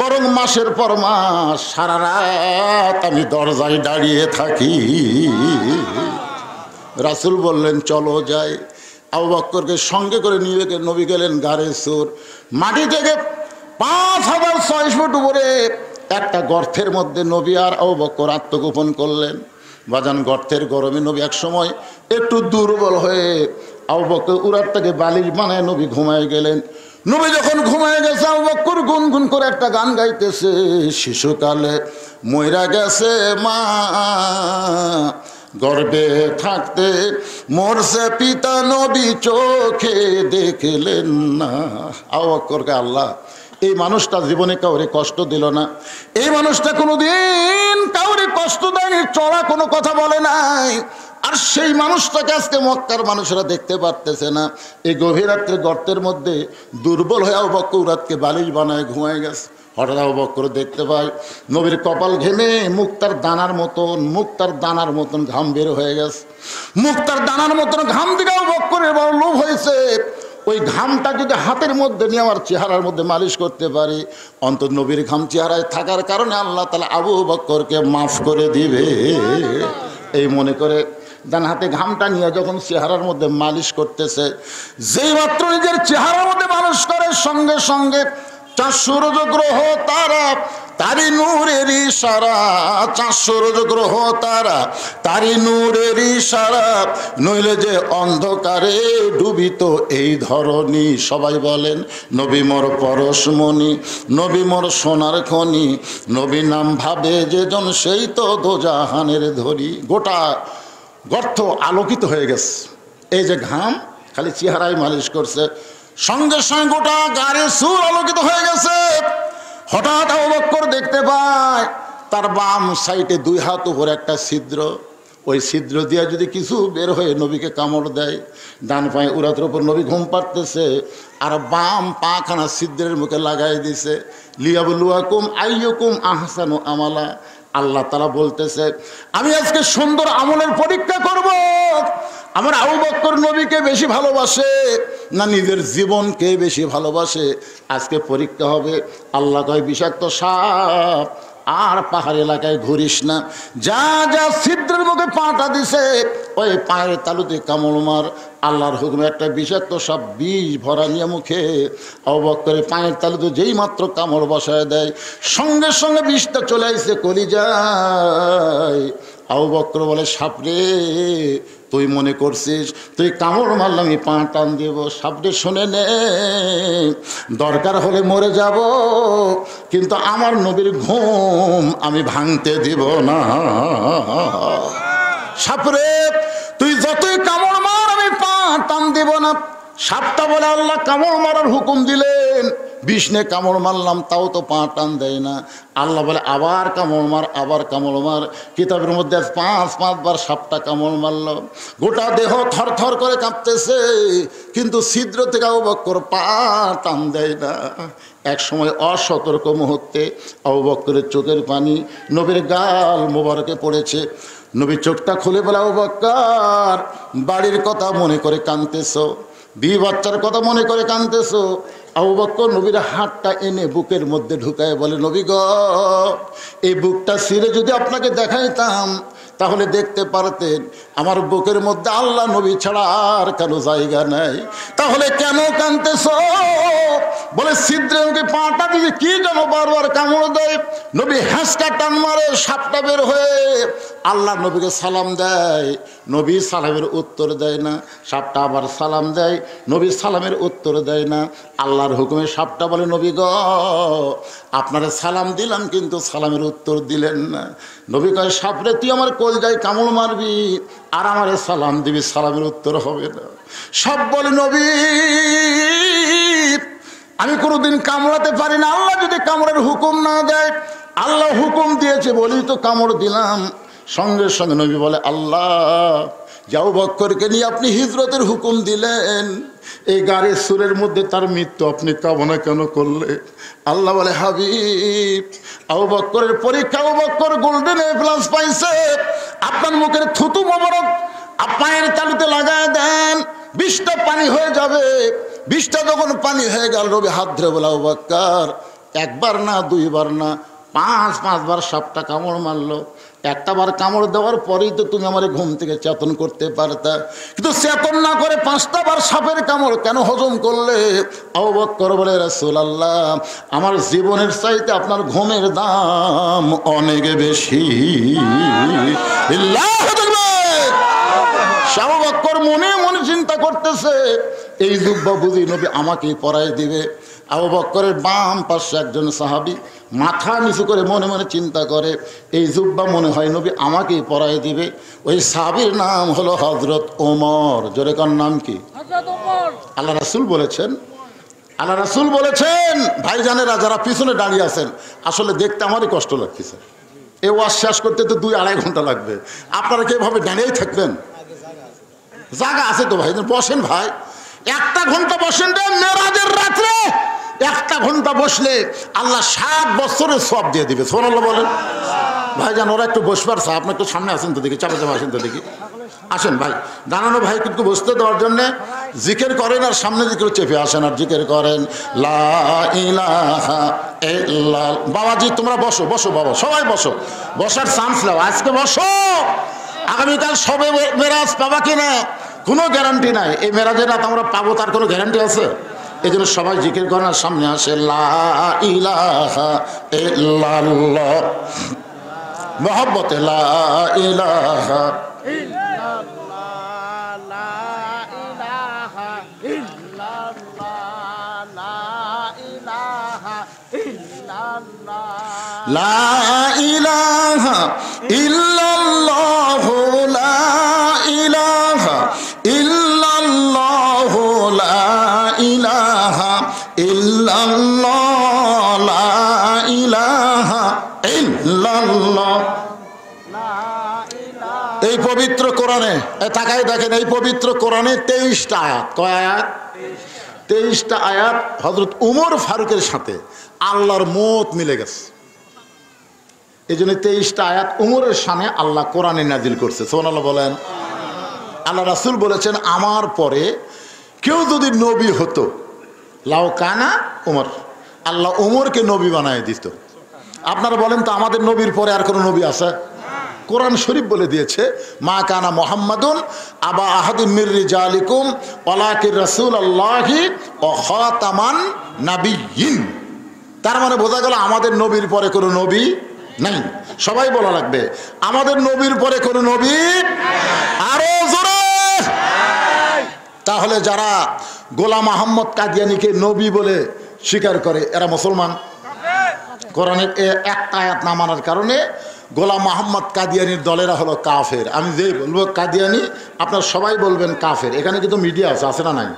বরং মাসের পর মাস সারা রাত আমি দরজায় দাঁড়িয়ে থাকি। রাসূল বললেন, চলো যাই। আবু বকরকে সঙ্গে করে নিয়ে নবী গেলেন গারে সুর। মাটি থেকে 5600 ফুট উপরে একটা গর্তের মধ্যে নবী আর আবু বকর আত্মগোপন করলেন। বাজান গর্তের গরমে নবী এক সময় একটু দুর্বল হয়ে আবু বকর উরার থেকে বালিশ বানায় নবী ঘুমায় গেলেন। নবী যখন ঘুমায় গেছে, আবু বকর গুনগুন করে একটা গান গাইতেছে, শিশুকালে মইরা গেছে মা, গর্ভে থাকতে মরছে পিতা, নবী চোখে দেখলেন না। আবু বকরকে আল্লাহ এই মানুষটা জীবনে কাউরে কষ্ট দিল না, এই মানুষটা কোনোদিন কাউরে কষ্ট দেয়নি, চড়া কোনো কথা বলে নাই। আর সেই মানুষটাকে আজকে মক্কার মানুষেরা দেখতে পারতেছে না। এই গভীর রাত্রে গর্তের মধ্যে দুর্বল হয়ে আবু বকর রাতকে বালিশ বানায় ঘুমায় গেছে। হঠাৎ আবু বকর দেখতে পায় নবীর কপাল ঘেমে মুক্তার দানার মতন ঘাম বের হয়ে গেছে। মুক্তার দানার মতন ঘাম দিকে আবু বকরের বড় লোভ হয়েছে। ওই ঘামটা যদি হাতের মধ্যে নিয়ে আমার চেহারার মধ্যে মালিশ করতে পারি, অন্তত নবীর ঘাম চেহারায় থাকার কারণে আল্লাহ তাআলা আবু বকরকে মাফ করে দিবে। এই মনে করে ডান হাতে ঘামটা নিয়ে যখন চেহারার মধ্যে মালিশ করতেছে, যেই মাত্র নিজের চেহারার মধ্যে মালিশ করে সঙ্গে সঙ্গে 4 সূর্য গ্রহ তারা তারি নূরের ইশারা, 4 সূর্য গ্রহ তারা তারি নূরের ইশারা, নইলে যে অন্ধকারে ডুবিত এই ধরনী। সবাই বলেন, নবী মোর পরশমণি, নবী মোর সোনার খনি, নবী নাম ভাবে যেজন সেই তো দোজাহানের ধরি। গোটা গর্ত আলোকিত হয়ে গেছে। এই যে ঘাম খালি চেহারায় মালিশ করছে, সঙ্গে সঙ্গে গোটা গাড়ি সুর আলোকিত হয়ে গেছে। হঠাৎ আবু বকর দেখতে পায় তার বাম সাইডে 2 হাত উপরে একটা ছিদ্র, ওই ছিদ্র দিয়ে যদি কিছু বের হয়ে নবীকে কামড় দেয়। ডান পায়ে উরাতের উপর নবী ঘুম পাড়তেছে, আর বাম পাখানা ছিদ্রের মুখে লাগাই দিছে। লিয়াবলুয়াকুম আইয়ুকুম আহসানু আমালা। আল্লাহ তাআলা বলতেছে, আমি আজকে সুন্দর আমলের পরীক্ষা করব। আমার আবু বকর নবীকে বেশি ভালোবাসে না নিজের জীবনকে বেশি ভালোবাসে, আজকে পরীক্ষা হবে। আল্লাহ কয়, বিষাক্ত সাপ আর পাহাড় এলাকায় ঘুরিস না, যা যা ছিদ্রের মুখে ওকে পাটা দিছে, ওই পায়ের তালুতে কামড় মার। আল্লাহর হুকুমে একটা বিষাক্ত সব বিষ ভরা নিয়ে মুখে আবু বকরের পায়ের তালুতে যেই মাত্র কামড় বসায় দেয়, সঙ্গে সঙ্গে বিষটা চলে আসছে কলিজায়। আবু বকর বলে, সাপরে তুই মনে করছিস তুই কামড় মারলাম আমি পা টান দেব? সাপরে শুনে নে, দরকার হলে মরে যাব, কিন্তু আমার নবীর ঘুম আমি ভাঙতে দিব না। সাপরে তুই যতই কামড় মার আমি পা টান দেব না। সাপটা বলে, আল্লাহ কামড় মারার হুকুম দিলেন, বিষ্ণে কামড় মারলাম তাও তো পা টান দেয় না। আল্লাহ বলে, আবার কামড় মার, আবার কামড় মার। কিতাবের মধ্যে 5 বার সাপটা কামড় মারল, গোটা দেহ থর থর করে কাঁপতেছে, কিন্তু ছিদ্র থেকে আবু বকর পা টান দেয় না। এক সময় অসতর্ক মুহূর্তে আবু বকরের চোখের পানি নবীর গাল মোবারকে পড়েছে। নবী চোখটা খুলে বলে, আবু বকর বাড়ির কথা মনে করে কাঁদতেছো, বিবি বাচ্চার কথা মনে করে কাঁদতেছো। আবু বকর নবীর হাতটা এনে বুকের মধ্যে ঢুকায় বলে, নবী গো, এই বুকটা ছিঁড়ে যদি আপনাকে দেখাইতাম তাহলে দেখতে পারতেন আমার বুকের মধ্যে আল্লাহ নবী ছাড়া আর কেন জায়গা নেই। তাহলে কেন কাঁদতেছো? বলে, ছিদ্রে ওকে পাটা দিয়ে কি যেন বারবার কামড় দেয়। নবী হ্যাঁসটা টান মারে, সাপটা বের হয়ে আল্লাহ নবীকে সালাম দেয়। নবী সালামের উত্তর দেয় না। সাপটা আবার সালাম দেয়, নবী সালামের উত্তর দেয় না। আল্লাহর হুকুমে সাপটা বলে, নবী গো, আপনারা সালাম দিলাম কিন্তু সালামের উত্তর দিলেন না। নবী কয়, সাপরে তুই আমার কলজায় কামড় মারবি আর আমারে সালাম দিবি, সালামের উত্তর হবে না। সাপ বলে, নবী আমি কোনোদিন কামড়াতে পারি না, আল্লাহ যদি কামড়ের হুকুম না দেয়। আল্লাহ হুকুম দিয়েছে বলেই তো কামড় দিলাম। সঙ্গে সঙ্গে নবী বলে, আল্লাহ আবু বকরকে নিয়ে আপনি হিজরতের হুকুম দিলেন, এই গাড়ির সুরের মধ্যে তার মৃত্যু আপনি কামনা কেন করলে? আল্লাহ বলে, হাবিব আবু বকরের পরীক্ষা, আবু বকর গোল্ডেন A+ পাইছে, আপনার মুখের থুতু মোবারক পায়ের তালুতে লাগায় দেন, বিষটা পানি হয়ে যাবে। বিষটা যখন পানি হয়ে গেল, রবি হাত ধরে বলে, আবু বকর একবার না, 2 বার না, 5 বার সাপটা কামড় মারলো। একটা বার কামড় দেওয়ার পরেই তো তুমি আমার ঘুম থেকে চেতন করতে পারতা, কিন্তু চেতন না করে 5টা বার সাপের কামড় কেন হজম করলে? আবু বকর বলে, রাসূলুল্লাহ আমার জীবনের চাইতে আপনার ঘুমের দাম অনেক বেশি। আবু বকর মনে মনে চিন্তা করতেছে, এই জুব্বা বুঝি নবী আমাকেই পরাই দিবে। আবু বকরের বাম পাশে একজন সাহাবী মাথা নিচু করে মনে মনে চিন্তা করে, এই জুব্বা মনে হয় নবী আমাকেই পরাই দিবে। ওই সাহাবীর নাম হলো হযরত ওমর। জোরে কার নাম কি? আল্লাহ রাসূল বলেছেন, আল্লাহ রাসূল বলেছেন, ভাইজানেরা যারা পিছনে দাঁড়িয়ে আছেন, আসলে দেখতে আমারই কষ্ট লাগতেছে। এই ওয়াজ শেষ করতে তো 2-2.5 ঘন্টা লাগবে। আপনারা কি এভাবে দাঁড়িয়েই থাকবেন? জায়গা আছে তো ভাই, বসেন ভাই, 1 ঘন্টা বসেন রে। মেরাজের রাত্রে 1 ঘন্টা বসলে আল্লাহ 7 বছরের সওয়াব দিয়ে দিবে। সুবহানাল্লাহ বলেন। ভাইজান ওরা একটু বসবার চা, আপনি একটু সামনে আসেন তো দেখি, চাপে চাপে আসেন তো দেখি, আসেন ভাই। দাঁড়ানো ভাই কিন্তু বসতে দেওয়ার জন্যে জিকির করেন আর সামনে দিকে চেপে আসেন আর জিকির করেন, লা ইলাহা ইল্লাল্লাহ। বাবাজি তোমরা বসো, বসো বাবা, সবাই বসো, বসার চান্স নাও, আজকে বসো। আগামীকাল সবে মেরাজ পাবা কিনা কোনো গ্যারান্টি নাই। এই মেরাজের রাত আমরা পাবো তার কোনো গ্যারান্টি আছে? এই জন্য সবাই জিকির করার সামনে আসে, লা ইলাহা ইল্লাল্লাহ, মহব্বতে লা ইলাহা লা ইলাহা ইল্লাল্লাহু, লা ইলাহা ইল্লাল্লাহু, লা ইলাহা ইল্লাল্লাহ, লা ইলাহা ইল্লাল্লাহ। এই পবিত্র কোরআনে তাকাই দেখেন, এই পবিত্র কোরআনে 23টা আয়াত। কয় আয়াত? 23টা আয়াত হযরত উমর ফারুকের সাথে আল্লাহর মত মিলে গেছে। এই জন্য 23টা আয়াত উমরের সামনে আল্লাহ কোরআনে নাজিল করছে। সুবহানাল্লাহ বলেন। আল্লাহ রাসূল বলেছেন, আমার পরে কেউ যদি নবী হতো, লাউ কানা উমর, আল্লাহ উমরকে নবী বানায় দিত। আপনারা বলেন তো, আমাদের নবীর পরে আর কোনো নবী আছে? কোরআন শরীফ বলে দিয়েছে, মা কানা মুহাম্মাদুন আবা আহাদিম মির রিজালিকুম ওয়ালাকিন রাসূলুল্লাহি ওয়া খাতামান নাবিয়্যিন। তার মানে বোঝা গেল আমাদের নবীর পরে কোনো নবী নাই। সবাই বলা লাগবে, আমাদের নবীর পরে কোনো নবী আরো জোরে। তাহলে যারা গোলাম আহমদ কাদিয়ানীকে নবী বলে স্বীকার করে এরা মুসলমান। কোরআনের একটা আয়াত না মানার কারণে গোলাম মোহাম্মদ কাদিয়ানির দলেরা হলো কাফের। আমি যেই বলবো কাদিয়ানি, আপনারা সবাই বলবেন কাফের। এখানে কিন্তু মিডিয়া আছে না নাই?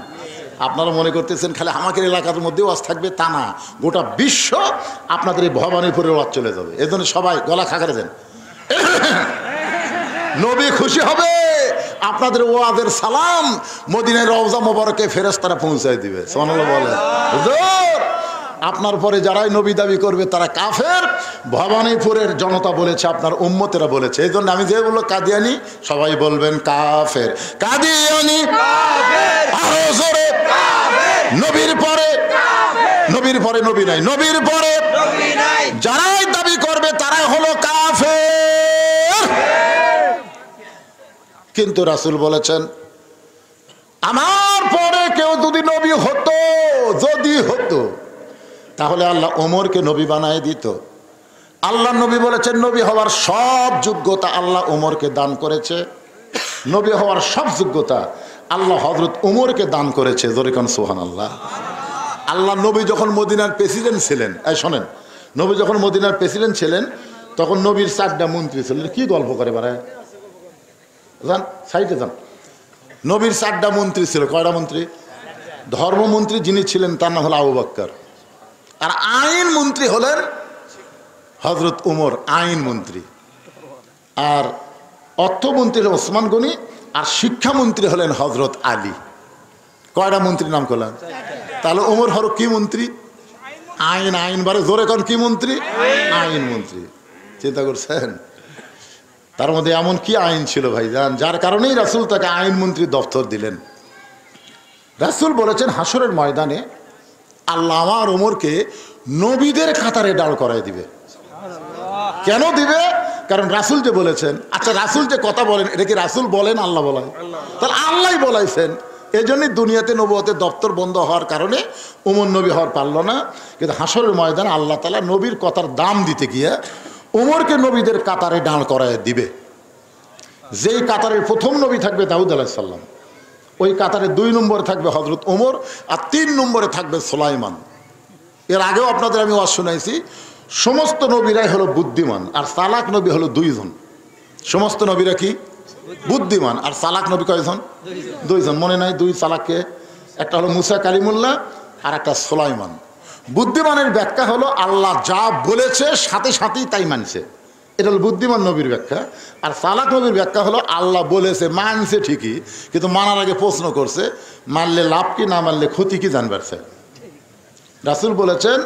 আপনারা মনে করতেছেন খালি আমাদের এলাকার মধ্যেও ওয়াজ থাকবে, তা না, গোটা বিশ্ব আপনাদের এই ভবানীপুরের ওয়াজ চলে যাবে। এই জন্য সবাই গলা খাকারে দেন, নবী খুশি হবে, আপনাদের ওয়াজের সালাম মদিনার রওজা মোবারকে ফেরেশতারা পৌঁছায় দিবে। সুবহানাল্লাহ বলে। হুজুর আপনার পরে যারাই নবী দাবি করবে তারা কাফের। ভবানীপুরের জনতা বলেছে, আপনার উম্মতেরা বলেছে। এই জন্য আমি যে বললো কাদিয়ানি, সবাই বলবেন কাফের। কাদিয়ানি আরো জোরে, নবীর পরে নবীর পরে নবী নাই, নবীর পরে যারাই দাবি করবে তারাই হলো কাফের। কিন্তু রাসূল বলেছেন, আমার পরে কেউ যদি নবী হতো, যদি হতো, তাহলে আল্লাহ ওমরকে নবী বানায় দিত। আল্লাহ নবী বলেছেন, নবী হওয়ার সব যোগ্যতা আল্লাহ ওমরকে দান করেছে। নবী হওয়ার সব যোগ্যতা আল্লাহ হযরত ওমরকে দান করেছে। জোরে কোন সুবহানাল্লাহ। আল্লাহ নবী যখন মদিনার প্রেসিডেন্ট ছিলেন, এই শোনেন, নবী যখন মদিনার প্রেসিডেন্ট ছিলেন তখন নবীর 4টা মন্ত্রী ছিলেন। কি গল্প করে বাড়ায় যান, সাইডে যান। নবীর 4টা মন্ত্রী ছিল। কয়টা মন্ত্রী? ধর্মমন্ত্রী যিনি ছিলেন তার নাম হলো আবু বকর, আর আইন মন্ত্রী হলেন হযরত ওমর, আইন মন্ত্রী। আর অর্থমন্ত্রী হলেন ওসমান গনি, আর শিক্ষামন্ত্রী হলেন হযরত আলী। কয়টা মন্ত্রীর নাম করলেন? তাহলে ওমর হল কি মন্ত্রী? আইন। আইন বারে জোরে কোন কি মন্ত্রী? আইন মন্ত্রী। চিন্তা করছেন তার মধ্যে এমন কি আইন ছিল ভাইজান, যার কারণেই রাসূল তাকে আইন মন্ত্রী দপ্তর দিলেন। রাসূল বলেছেন, হাসরের ময়দানে আল্লাহ আমার ওমরকে নবীদের কাতারে দাঁড় করায় দিবে। কেন দিবে? কারণ রাসূল যে বলেছেন। আচ্ছা, রাসূল যে কথা বলেন এটা কি রাসূল বলেন, আল্লাহ বলেন? তাহলে আল্লাহই বলাইছেন। এই জন্যই দুনিয়াতে নবুয়তের দপ্তর বন্ধ হওয়ার কারণে ওমর নবী হওয়ার পারল না। কিন্তু হাসরের ময়দানে আল্লাহ তাআলা নবীর কথার দাম দিতে গিয়ে ওমরকে নবীদের কাতারে দাঁড় করায় দিবে। যেই কাতারের প্রথম নবী থাকবে দাউদ আলাইহিস সালাম, ওই কাতারে 2 নম্বরে থাকবে হযরত ওমর, আর 3 নম্বরে থাকবে সুলাইমান। এর আগেও আপনাদের আমি ওয়াজ শুনাইছি, সমস্ত নবীরাই হলো বুদ্ধিমান, আর চালাক নবী হলো 2 জন। সমস্ত নবীরা কি বুদ্ধিমান, আর চালাক নবী কয়জন? 2 জন। মনে নাই 2 চালাককে? একটা হলো মুসা কালিমুল্লাহ, আর একটা সুলাইমান। বুদ্ধিমানের ব্যাখ্যা হলো আল্লাহ যা বলেছে সাথে সাথেই তাই মানছে, এটা হলো বুদ্ধিমান নবীর ব্যাখ্যা। আর চালাক নবীর ব্যাখ্যা হলো আল্লাহ বলেছে, মানছে ঠিকই, কিন্তু মানার আগে প্রশ্ন করছে, মানলে লাভ কি, না মানলে ক্ষতি কি জানবার চায়। রাসূল বলেছেন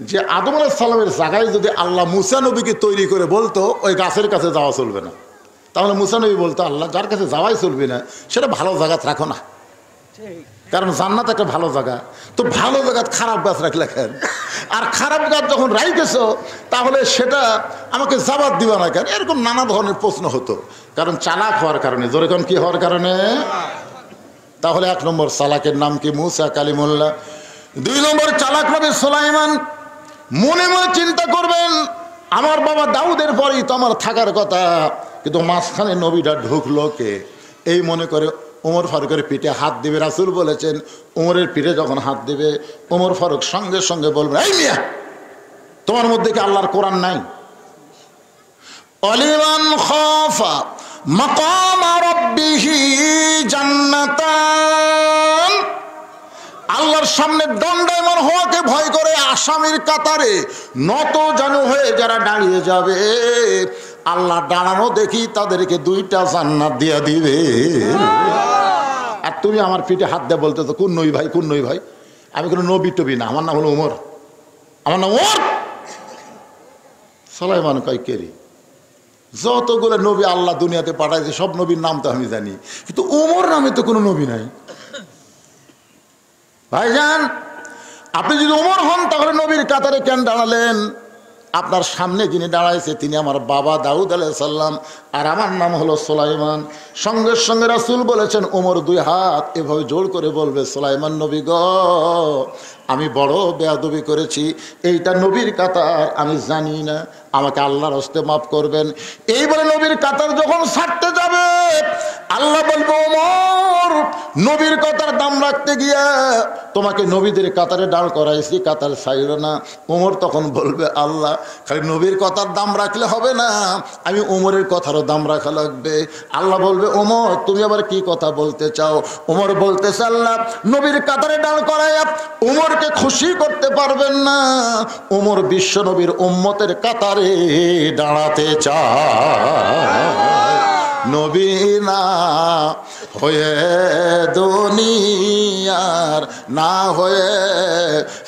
যে আদম আলাইহিস সালামের জায়গায় যদি আল্লাহ মুসা নবীকে তৈরি করে বলতো ওই গাছের কাছে যাওয়া চলবে না, তাহলে মুসা নবী বলতো, আল্লাহ যার কাছে যাওয়াই চলবে না সেটা ভালো জায়গা রাখো না, কারণ জান্নাত একটা ভালো জায়গা। তো ভালো জায়গা খারাপ গাছ রাখলে কেন? আর খারাপ গাছ যখন রাইতেছো তাহলে সেটা আমাকে জবাব দিবা না কেন? এরকম নানা ধরনের প্রশ্ন হতো, কারণ চালাক হওয়ার কারণে। জোরে কোন কি হওয়ার কারণে? তাহলে 1 নম্বর চালাকের নাম কি? মুসা কালিমুল্লাহ। 2 নম্বর চালাক নবী সুলাইমান। মনে মনে চিন্তা করবেন, আমার বাবা দাউদের পরেই তো আমার থাকার কথা, কিন্তু মাঝখানে নবীটা ঢুকলো কে? এই মনে করে ওমর ফারুকের পিঠে হাত দিবে। রাসূল বলেছেন, ওমরের পিঠে যখন হাত দিবে ওমর ফারুক সঙ্গে সঙ্গে বলবে, এই মিয়া, তোমার মধ্যে কি আল্লাহর কোরআন নাই? অলিমান খাফা মাকাম রাব্বিহি জান্নাতান। আল্লাহর সামনে দণ্ডায়মান হওয়াকে ভয় করে আসামির কাতারে নত জানু হয়ে যারা দাঁড়িয়ে যাবে, আল্লাহ দাঁড়ানো দেখি তাদেরকে 2টা জান্নাত দিয়ে দিবে। আর তুমি আমার পিঠে হাত দিয়ে বলতে তো, কোন নবী ভাই, কোন নবী ভাই? আমি কোনো নবী টবি না, আমার নাম হলো ওমর, আমার নাম ওমর। সুলাইমান কয়, কে রে? যতগুলো নবী আল্লাহ দুনিয়াতে পাঠাইছে সব নবীর নাম তো আমি জানি, কিন্তু ওমর নামে তো কোনো নবী নাই। ভাইজান, আপনি যদি ওমর হন তাহলে নবীর কাতারে কেন দাঁড়ালেন? আপনার সামনে যিনি দাঁড়াইছে তিনি আমার বাবা দাউদ আলাইহিস সালাম, আর আমার নাম হলো সুলাইমান। সঙ্গে সঙ্গে রাসূল বলেছেন, ওমর 2 হাত এভাবে জোর করে বলবে, সুলাইমান নবী গো, আমি বড় বেয়াদবি করেছি, এইটা নবীর কাতার আমি জানি না, আমাকে আল্লাহর হস্তে মাফ করবেন। এই বলে নবীর কাতার যখন ছাড়তে যাবে, আল্লাহ বলবে, ওমর নবীর কাতার দাম রাখতে গিয়া তোমাকে নবীদের কাতারে দাঁড় করাইছি, কাতার ছাইল না। ওমর তখন বলবে, আল্লাহ খালি নবীর কথার দাম রাখলে হবে না, আমি ওমরের কথারও দাম রাখা লাগবে। আল্লাহ বলবে, ওমর তুমি আবার কি কথা বলতে চাও? ওমর বলতেছে, আল্লাহ নবীর কাতারে দাঁড় করাইয়া ওমরকে খুশি করতে পারবেন না, ওমর বিশ্ব নবীর উম্মতের কাতারে দাঁড়াতে চায়। নবী না হয়ে দুনিয়ার, না হয়ে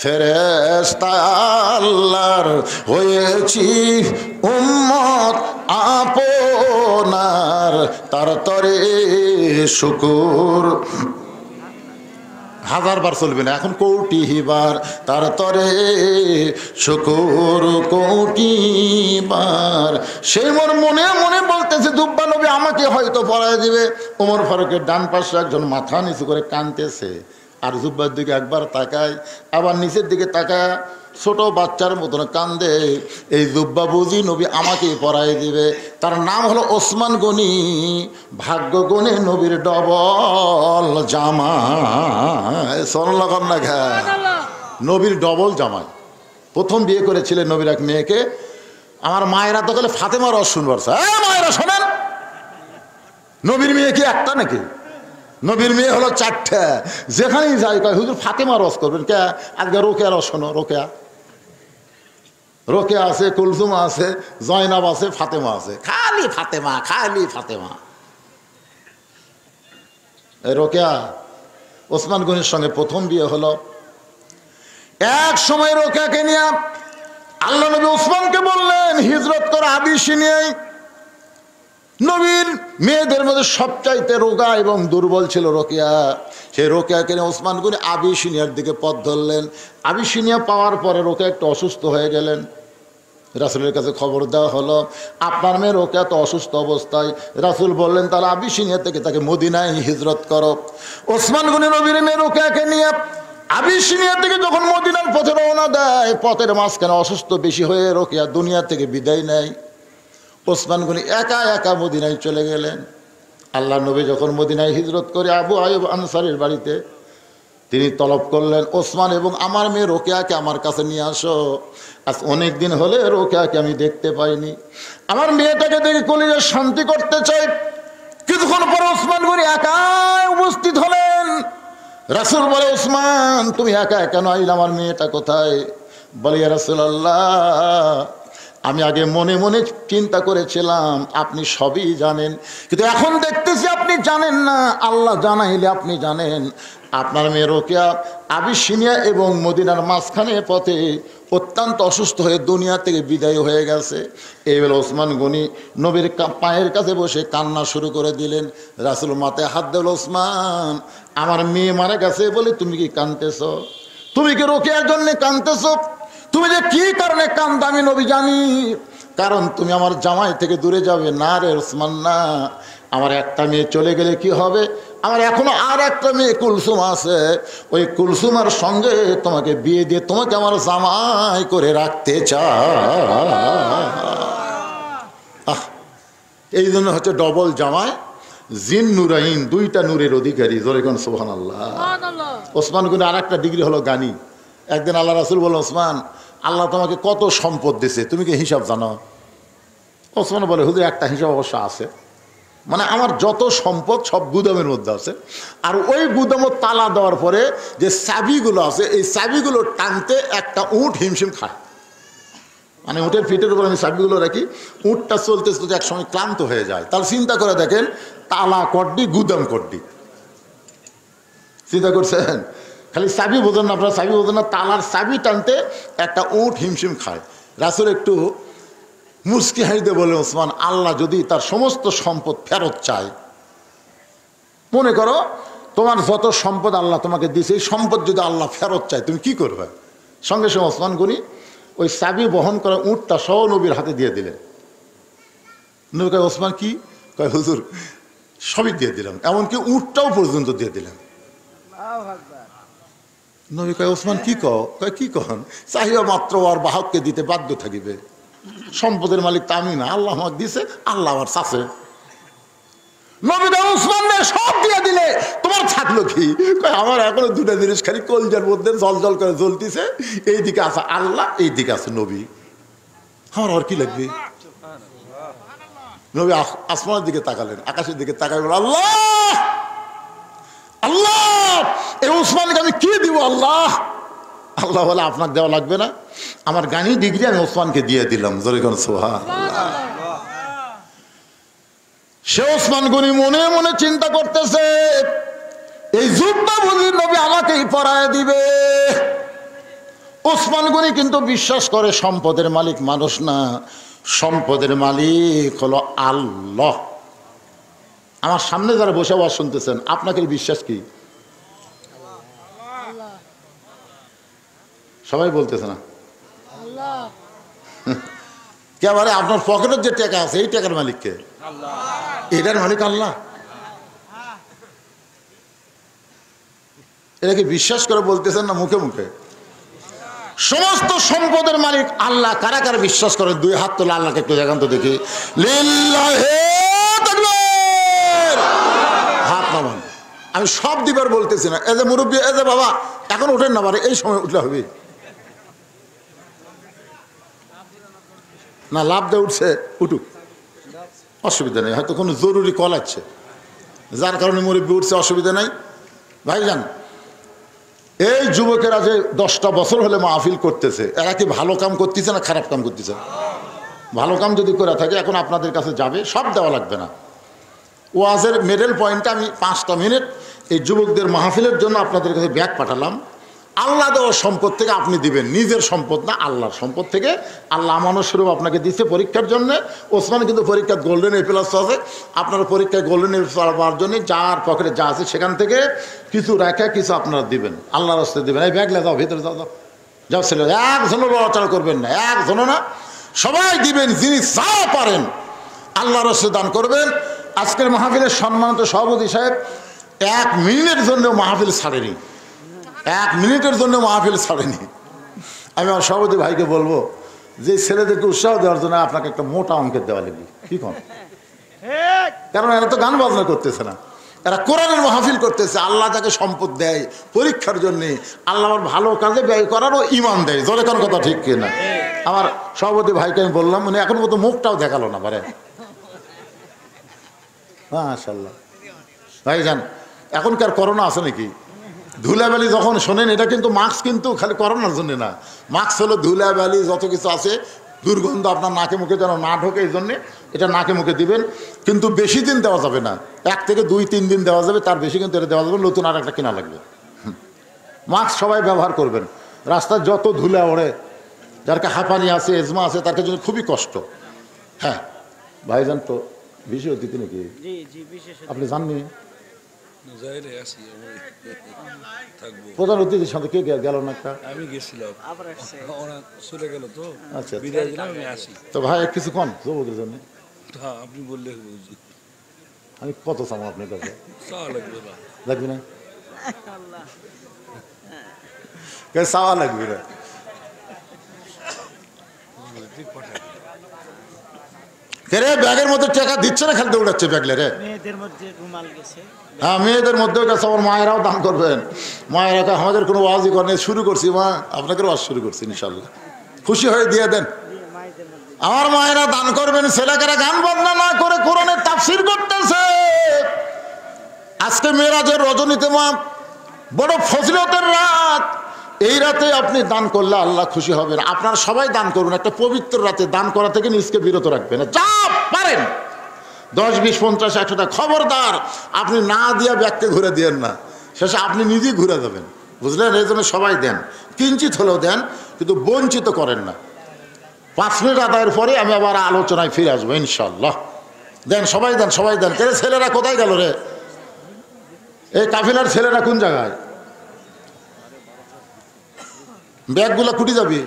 ফেরেশতা আল্লাহর, হয়েছি উম্মত আপনার, তার তরে শুকুর। 1000 বার চলবে না, এখন কোটি বার, তার তরে শুকুর কোটি বার। সে মোর মনে মনে বলতেছে, দুব্বা নবী আমাকে হয়তো পড়ায় দিবে। ওমর ফারুকের ডান পাশে একজন মাথা নিচু করে কাঁদতেছে, আর জুব্বার দিকে একবার তাকায়, আবার নিচের দিকে তাকায়, ছোট বাচ্চার মতন কান্দে। এই জুব্বা বুঝি নবী আমাকে পড়াই দিবে। তার নাম হলো ওসমান গনি। ভাগ্য গুণে নবীর ডবল জামাই, সরলগন না ঘা, নবীর ডবল জামাই। প্রথম বিয়ে করেছিলেন নবীর এক মেয়েকে। আমার মায়েরা তো গেলে ফাতেমা রস শুনবার, মায়েরা শোনেন, নবীর মেয়ে কি একটা নাকি? নবীর মেয়ে হলো 4টা। যেখানেই যাই কয়, হুজুর ফাতেমা রস করবেন কে? আজকে রোকেয়া রস শোনো, রোকেয়া, রোকেয়া আছে, কুলসুম আছে, জয়নাব আছে, ফাতেমা আছে, খালি ফাতেমা, খালি ফাতেমা। রোকেয়া ওসমান গনির সঙ্গে প্রথম বিয়ে হলো। এক সময় রোকেয়াকে নিয়ে আল্লাহ নবী ওসমানকে বললেন, হিজরত করে আবিসিনিয়ায়। নবীর মেয়েদের মধ্যে সবচাইতে রোগা এবং দুর্বল ছিল রোকেয়া। সেই রোকেয়াকে নিয়ে ওসমান গনি আবিসিনিয়ার দিকে পথ ধরলেন। আবিসিনিয়া পাওয়ার পরে রোকেয়া একটু অসুস্থ হয়ে গেলেন। রাসূলের কাছে খবর দেওয়া হলো, আপনার মেয়ে রোকেয়া তো অসুস্থ অবস্থায়। রাসূল বললেন, তাহলে আবিসিনিয়া থেকে তাকে মদিনায় হিজরত করো। ওসমান গনি নবীর মেয়ে রোকেয়াকে নিয়ে আবিসিনিয়া থেকে যখন মদিনার পথে রওনা দেয়, পথের মাঝখানে অসুস্থ বেশি হয়ে রোকেয়া দুনিয়া থেকে বিদায় নেয়। ওসমান গনি একা একা মদিনায় চলে গেলেন। আল্লাহ নবী যখন মদিনায় হিজরত করে আবু আয়ুব আনসারীর বাড়িতে, তিনি তলব করলেন, ওসমান এবং আমার মেয়ে রোকেয়াকে আমার কাছে নিয়ে আসো। আজ অনেক দিন হলে রোকেয়াকে আমি দেখতে পাইনি, আমার মেয়েটাকে দেখে কলিজা শান্তি করতে চাই। কিছুক্ষণ পর ওসমান গনি একাই উপস্থিত হলেন। রাসূল বলে, ওসমান তুমি একা কেন আইলে, আমার মেয়েটা কোথায়? বলে, ইয়া রাসূলুল্লাহ, আমি আগে মনে মনে চিন্তা করেছিলাম আপনি সবই জানেন, কিন্তু এখন দেখতেছি আপনি জানেন না। আল্লাহ জানাইলে আপনি জানেন। আপনার মেয়ে রোকেয়া আবিসিনিয়া এবং মদিনার মাঝখানে পথে অত্যন্ত অসুস্থ হয়ে দুনিয়া থেকে বিদায় হয়ে গেছে। এইবেলা ওসমান গনি নবীর পায়ের কাছে বসে কান্না শুরু করে দিলেন। রাসূল মাথায় হাত দিল, ওসমান আমার মেয়ে মারা গেছে বলে তুমি কি কাঁদতেছ? তুমি কি রোকেয়ার জন্য কাঁদতেছ? তুমি যে কি কারণে কান্দো আমি নবী জানি, কারণ তুমি আমার জামাই থেকে দূরে যাবে। না রে ওসমান না, আমার একটা মেয়ে চলে গেলে কি হবে? আমার এখনো আর একটা মেয়ে কুলসুম আছে, ওই কুলসুমার সঙ্গে তোমাকে বিয়ে দিয়ে তোমাকে আমার জামাই করে রাখতে চাই। এই জন্য হচ্ছে ডবল জামাই, জিন নুরাইন, 2টা নূরের অধিকারী। জোরেগণ সুবহানাল্লাহ। ওসমান গনি আর একটা ডিগ্রি হলো জ্ঞানী। একদিন আল্লাহ রাসূল বলল, ওসমান আল্লাহ তোমাকে কত সম্পদ দিছে, তুমি কি হিসাব জানো? ওসমান বলে, হুজুর একটা হিসাব অবশ্য আছে, মানে আমার যত সম্পদ সব গুদামের মধ্যে আছে, আর ওই গুদামও তালা দেওয়ার পরে যে চাবিগুলো আছে, এই চাবিগুলো টানতে একটা উট হিমশিম খায়। মানে উটের পিঠের উপর আমি চাবিগুলো রাখি, উটটা চলতে চলতে এক সময় ক্লান্ত হয়ে যায়। তাহলে চিন্তা করে দেখেন, তালা কড্ডি গুদাম কড্ডি, চিন্তা করছেন? খালি চাবি বোঝেন না আপনারা, চাবি বোঝেন না, তালার চাবি টানতে একটা উট হিমশিম খায়। রাসূল একটু মুচকি হাসিতে বলে, ওসমান আল্লাহ যদি তার সমস্ত সম্পদ ফেরত চায়, মনে করো তোমার যত সম্পদ আল্লাহ তোমাকে দিয়েছে, এই সম্পদ যদি আল্লাহ ফেরত চায় তুমি কি করবে? সঙ্গে সঙ্গে ওসমান গনি ওই চাবি বহন করা উটটা সহ নবীর হাতে দিয়ে দিলেন। নবী কয় ওসমান কি? কয় হুজুর সবই দিয়ে দিলাম, এমনকি উটটাও পর্যন্ত দিয়ে দিলাম। নবী কয় ওসমান কি কয় কি কন? চাহিদা মাত্র আর বাহককে দিতে বাধ্য থাকিবে, সম্পদের মালিক তা আমি না, আল্লাহ আমাকে দিছে, আল্লাহ আমার চাষে। নবী কয় ওসমান সব দিয়ে দিলে তোমার থাকলো কি? কয় আমার এখনো দুটা জিনিস খালি কলজার মধ্যে জল জল করে জ্বলতিছে, এইদিকে আছে আল্লাহ, এইদিকে আছে নবী, আমার আর কি লাগবে? নবী আসমানের দিকে তাকালেন, আকাশের দিকে তাকাই বলে আল্লাহ আল্লাহ এই ওসমানকে আমি কি দিব আল্লাহ? আল্লাহ বলে আপনার দেওয়া লাগবে না, আমার গানি ডিগ্রি আমি ওসমানকে দিয়ে দিলাম। জোরে কোন সুবহানাল্লাহ। সে ওসমান গনি মনে মনে চিন্তা করতেছে এই যুদ্ধ বুঝি নবী আমাকেই পরায় দিবে। ওসমান গনি কিন্তু বিশ্বাস করে সম্পদের মালিক মানুষ না, সম্পদের মালিক হলো আল্লাহ। আমার সামনে যারা বসে আওয়াজ শুনতেছেন, আপনাকে বিশ্বাস কি? সবাই বলতেছে না কেবারে আপনার পকেটের যে টাকা আছে এই টাকার মালিক কে? এটার মালিক আল্লাহ। এটাকে বিশ্বাস করে বলতেছেন না মুখে মুখে? সমস্ত সম্পদের মালিক আল্লাহ। কারা কারা বিশ্বাস করে দুই হাত তোলা আল্লাহকে একটু দেখান তো দেখি। লিল্লাহি তাকবীর, হাত নামান। আমি সব দিবার বলতেছি না, এজ এ মুরব্বী, এজ এ বাবা এখন উঠেন না, পারে এই সময় উঠলে হবে না। লাভ দিয়ে উঠছে উঠুক, অসুবিধা নেই, হয়তো কোনো জরুরি কল আছে যার কারণে মুরব্বী উঠছে, অসুবিধা নাই। ভাইজান এই যুবকেরা যে 10টা বছর হলে মাহফিল করতেছে, এরা কি ভালো কাম করতেছে না খারাপ কাম করতেছে? ভালো কাম যদি করে থাকে এখন আপনাদের কাছে যাবে, সব দেওয়া লাগবে না। ওয়াজের মিডল পয়েন্টে আমি 5টা মিনিট এই যুবকদের মাহফিলের জন্য আপনাদের কাছে ব্যাগ পাঠালাম। আল্লাহ দেওয়ার সম্পদ থেকে আপনি দিবেন, নিজের সম্পদ না, আল্লাহর সম্পদ থেকে। আল্লাহ আমানত স্বরূপ আপনাকে দিচ্ছে পরীক্ষার জন্য। ওসমান কিন্তু পরীক্ষার গোল্ডেন এ প্লাস আছে, আপনারা পরীক্ষায় গোল্ডেন এ প্লাস পাওয়ার জন্য যার পকেটে যা আছে সেখান থেকে কিছু রেখে কিছু আপনারা দিবেন, আল্লাহর রাস্তায় দিবেন। এই ব্যাগলে যাও, ভিতরে যাও, যাও যাও ছেলে, একজনও লড়াচড়া করবেন না, একজনও না, সবাই দিবেন, যিনি যা পারেন আল্লাহর রাস্তায় দান করবেন। আজকের মাহফিলের সম্মানিত সভাপতি সাহেব 1 মিনিটের জন্য মাহফিল ছাড়েনি, 1 মিনিটের জন্য মাহফিল ছাড়েনি। আমি আমার সভাপতি ভাইকে বলবো যে ছেলেদেরকে উৎসাহ দেওয়ার জন্য আপনাকে একটা মোটা অঙ্কের দেওয়া লাগবে, কি কম? কারণ এরা তো গান বাজনা করতেছে না, এরা কোরআনের মাহফিল করতেছে। আল্লাহ যাকে সম্পদ দেয় পরীক্ষার জন্যে, আল্লাহ আমার ভালো কাজে ব্যয় করারও ইমান দেয়। জোরে কোন কথা ঠিক কিনা? আমার সভাপতি ভাইকে আমি বললাম, উনি এখন মতো মুখটাও দেখালো না পারে। মাশাআল্লাহ ভাইজান, এখনকার করোনা আছে নাকি? ধুলাবালি যখন শোনেন, এটা কিন্তু মাস্ক কিন্তু খালি করোনার জন্য না, মাস্ক হলো ধুলাবালি যত কিছু আছে, দুর্গন্ধ আপনার নাকে মুখে যেন না ঢোকে, এই জন্যে এটা নাকে মুখে দিবেন। কিন্তু বেশি দিন দেওয়া যাবে না, 1 থেকে 2-3 দিন দেওয়া যাবে, তার বেশি কিন্তু এটা দেওয়া যাবে, নতুন আর একটা কেনা লাগবে। মাস্ক সবাই ব্যবহার করবেন। রাস্তায় যত ধুলা ওড়ে, যার হাঁপানি আছে, এজমা আছে, তার জন্য খুবই কষ্ট। হ্যাঁ ভাইজান, তো বিশেষ অতিথি নাকি আপনি জাননি? প্রধান অতিথির সাথে কে গেল না? একটা আমি গেছিলাম, চলে গেল তো। আচ্ছা, বিদায় দিলাম, আমি আসি। তো ভাই কিছু কন যুবকের জন্য। হ্যাঁ, আপনি বললে আমি কত চাম আপনার কাছে? চাওয়া লাগবে না, লাগবে না, চাওয়া লাগবে না। রে ব্যাগের মধ্যে টাকা দিচ্ছে না, খালি দৌড়াচ্ছে ব্যাগলে রে। মেয়েদের মধ্যে রুমাল গেছে। হ্যাঁ, মেয়েদের মধ্যেও গেছে। আমার মায়েরাও দান করবেন। মায়েরা আমাদের কোনো ওয়াজই করেন, শুরু করছি মা, আপনাকে ওয়াজ শুরু করছি, ইনশাল্লাহ খুশি হয়ে দিয়ে দেন। আমার মায়েরা দান করবেন। ছেলেকেরা গান বাজনা না করে কোরআনের তাফসীর করতেছে। আজকে মেরাজের রজনীতে মা, বড় ফজিলতের রাত। এই রাতে আপনি দান করলে আল্লাহ খুশি হবেন। আপনারা সবাই দান করুন। একটা পবিত্র রাতে দান করা থেকে নিজকে বিরত রাখবেন, যা পারেন 10, 20, 50, 100 টাকা। খবরদার আপনি না দিয়া ব্যাগকে ঘুরে দিয়েন না, শেষে আপনি নিজেই ঘুরে যাবেন, বুঝলেন? এই জন্য সবাই দেন, কিঞ্চিত হলেও দেন, কিন্তু বঞ্চিত করেন না। 5 মিনিট আদায়ের পরে আমি আবার আলোচনায় ফিরে আসবো ইনশাল্লাহ। দেন, সবাই দেন, সবাই দেন। কে ছেলেরা কোথায় গেল রে? এই কাফিলার ছেলেরা কোন জায়গায়? ব্যাগগুলো কুটি যাবি?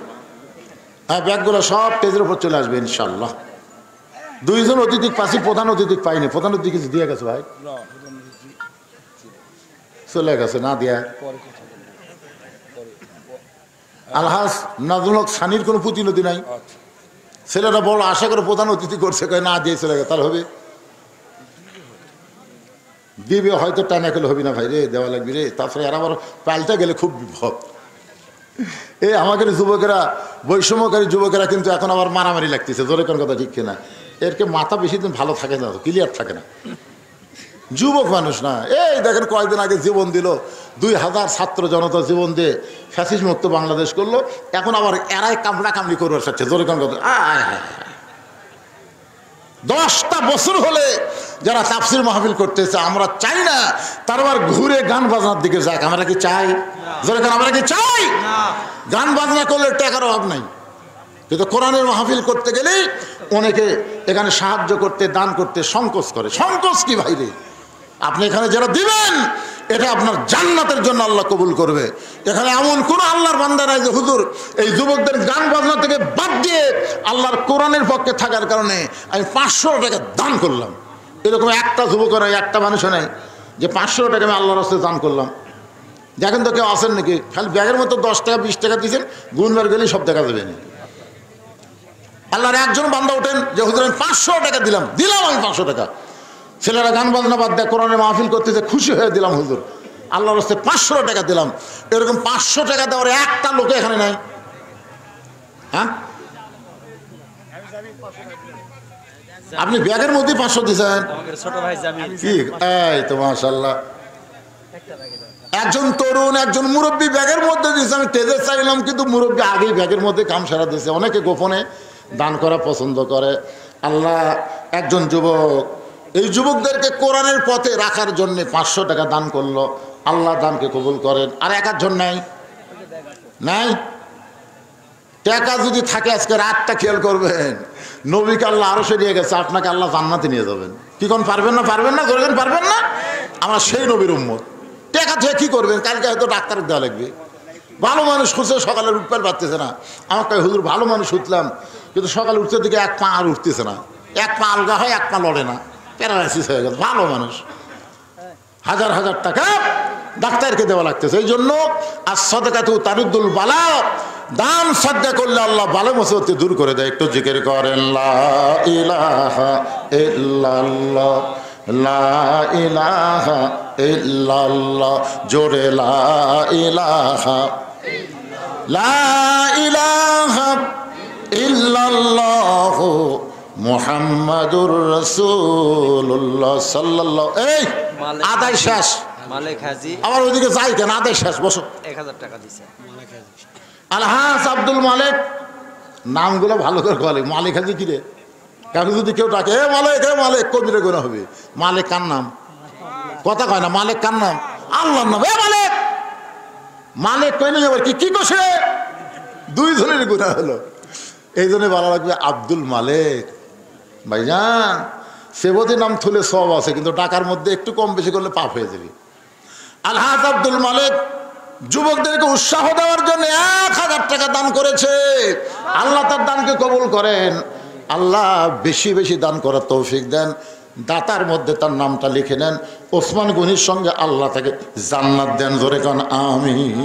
হ্যাঁ, ব্যাগগুলো সব স্টেজের উপর চলে আসবে ইনশাল্লাহ। দুইজন অতিথি পাচ্ছি, প্রধান অতিথি পাইনি। প্রধান অতিথি কিছু দিয়ে গেছে ভাই? না প্রধান অতিথি চলে গেছে না দিয়া। পরে কথা বলবো, পরে। আলহাজ নাজমুল হক সানির কোনো প্রতিনিধি নাই? আচ্ছা, ছেলেরা বড় আশা করে প্রধান অতিথি করছে, কয় না দিয়ে চলে গেছে। তার হবে দিবে হয়তো, টানা খেলে হবে না ভাই রে, দেওয়া লাগবে রে। তারপরে আর আবার পাল্টা গেলে খুব বিপদ। এই আমাদের যুবকেরা, বৈষম্যকারী যুবকেরা কিন্তু এখন আবার মারামারি লাগতেছে, জোরে কোন কথা ঠিক কিনা? এরকে মাথা বেশি দিন ভালো থাকে না, ক্লিয়ার থাকে না, যুবক মানুষ না। এই দেখেন কয়েকদিন আগে জীবন দিল, 2000 ছাত্র জনতা জীবন দিয়ে ফ্যাসিস্ট মুক্ত বাংলাদেশ করলো। এখন আবার এরাই কামড়া কামড়ি করবার চাচ্ছে, জোরে কোন কথা। 10টা বছর হলে যারা তাফসির মাহফিল করতেছে, আমরা চাই না তার আবার ঘুরে গান বাজনার দিকে যাক। আমরা কি চাই? জোরে কোন আমরা কি চাই? গান বাজনা করলে টাকার অভাব নাই, কিন্তু কোরআনের মাহফিল করতে গেলেই অনেকে এখানে সাহায্য করতে, দান করতে সংকোচ করে। সংকোচ কি ভাই রে? আপনি এখানে যারা দিবেন, এটা আপনার জান্নাতের জন্য আল্লাহ কবুল করবে। এখানে এমন কোন আল্লাহর বান্দা নাই যে হুজুর এই যুবকদের গান বাজনা থেকে বাদ দিয়ে আল্লাহর কোরআনের পক্ষে থাকার কারণে আমি 500 টাকা দান করলাম। এরকম একটা যুবক নাই, একটা মানুষও নাই যে 500 টাকা আমি আল্লাহর রাস্তায় দান করলাম। দেখেন তো কেউ আসেন নাকি? খালি ব্যাগের মতো 10 টাকা 20 টাকা দিয়েছেন, গুনবার গেলেই সব দেখা যাবে না। আল্লাহর একজন বান্দা ওঠেন যে হুজুর আমি 500 টাকা দিলাম আমি 500 টাকা। ছেলেরা গান বাজনা বাদ দেয়, কোরআনের মাহফিল করতেছে, খুশি হয়ে দিলাম হুজুর আল্লাহর রাস্তায় 500 টাকা দিলাম। এরকম 500 টাকা দেওয়ার একটা লোকে এখানে নাই। হ্যাঁ, আপনি ব্যাগের মধ্যে 500 দিয়েছেন কি? এই তো মাশাআল্লাহ। একজন তরুণ, একজন মুরব্বী ব্যাগের মধ্যে দিয়েছে। আমি তেজে চাইলাম, কিন্তু মুরব্বী আগেই ব্যাগের মধ্যে কাম সারা দিয়েছে। অনেকে গোপনে দান করা পছন্দ করে। আল্লাহ একজন যুবক, এই যুবকদেরকে কোরআনের পথে রাখার জন্য 500 টাকা দান করলো। আল্লাহ দানকে কবুল করেন। আর একজন নাই নাই টাকা যদি থাকে আজকে রাতটা খেয়াল করবেন, নবীকে আল্লাহ আরো সে নিয়ে গেছে, আপনাকে আল্লাহ জান্নাতে নিয়ে যাবেন। কি কোন পারবেন না? পারবেন না? ধরবেন পারবেন না? আমরা সেই নবীর উম্মত। টাকা থেকে কি করবেন? কালকে হয়তো ডাক্তার দেওয়া লাগবে। ভালো মানুষ খুঁজে সকালে উঠতে পারতেছে না। আমার কয় হুজুর ভালো মানুষ উঠলাম, কিন্তু সকালে উঠতে দিকে এক পা আর উঠতেছে না, এক পা আলগা হয়, এক পা লড়ে না, প্যারালাইসিস হয়ে গেছে। ভালো মানুষ, হাজার হাজার টাকা ডাক্তারকে দেওয়া লাগতেছে। এই জন্য আর সাদাকাতু তারুদ্দুল বালা, দান সাদকা করলে আল্লাহ বালা মুসিবত দূর করে দেয়। একটু জিকির করেন লা ইলাহা ইল্লাল্লাহ, লা ইলাহা ইল্লাল্লাহ, জোরে লা ইলাহা, লা ইলাহা ইল্লাল্লাহ মুহাম্মাদুর রাসূলুল্লাহ সাল্লাল্লাহু। এই আদায় শেষ, মালিক হাজী আবার ওইদিকে যাই কেন? আদায় শেষ, বসো। 1000 টাকা দিছে। আলহাজ আব্দুল মালিক, নামগুলো ভালো করে বলে। মালিক হাজি কি রে? কাউকে যদি কেউ ডাকে এ মালিক, এ মালিক, কবিরে গোনা হবে। মালিক কার নাম? কথা কয় না। মালিক কার নাম? আল্লাহর নাম। এ মালিক, মালিক কই না আবার কি কি কষে? দুইজনের গুনাহ হলো। এই জন্য ভালো লাগবে আব্দুল মালিক। ভাইজান সেবতী নাম থুলে সব আছে, কিন্তু টাকার মধ্যে একটু কম বেশি করলে পাপ হয়ে যাবে। আলহাজ আব্দুল মালিক যুবকদেরকে উৎসাহ দেওয়ার জন্য 1000 টাকা দান করেছে। আল্লাহ তার দানকে কবুল করেন। আল্লাহ বেশি বেশি দান করার তৌফিক দেন। দাতার মধ্যে তার নামটা লিখে নেন। ওসমান গনির সঙ্গে আল্লাহ তাকে জান্নাত দেন। জোরে কান আমিন।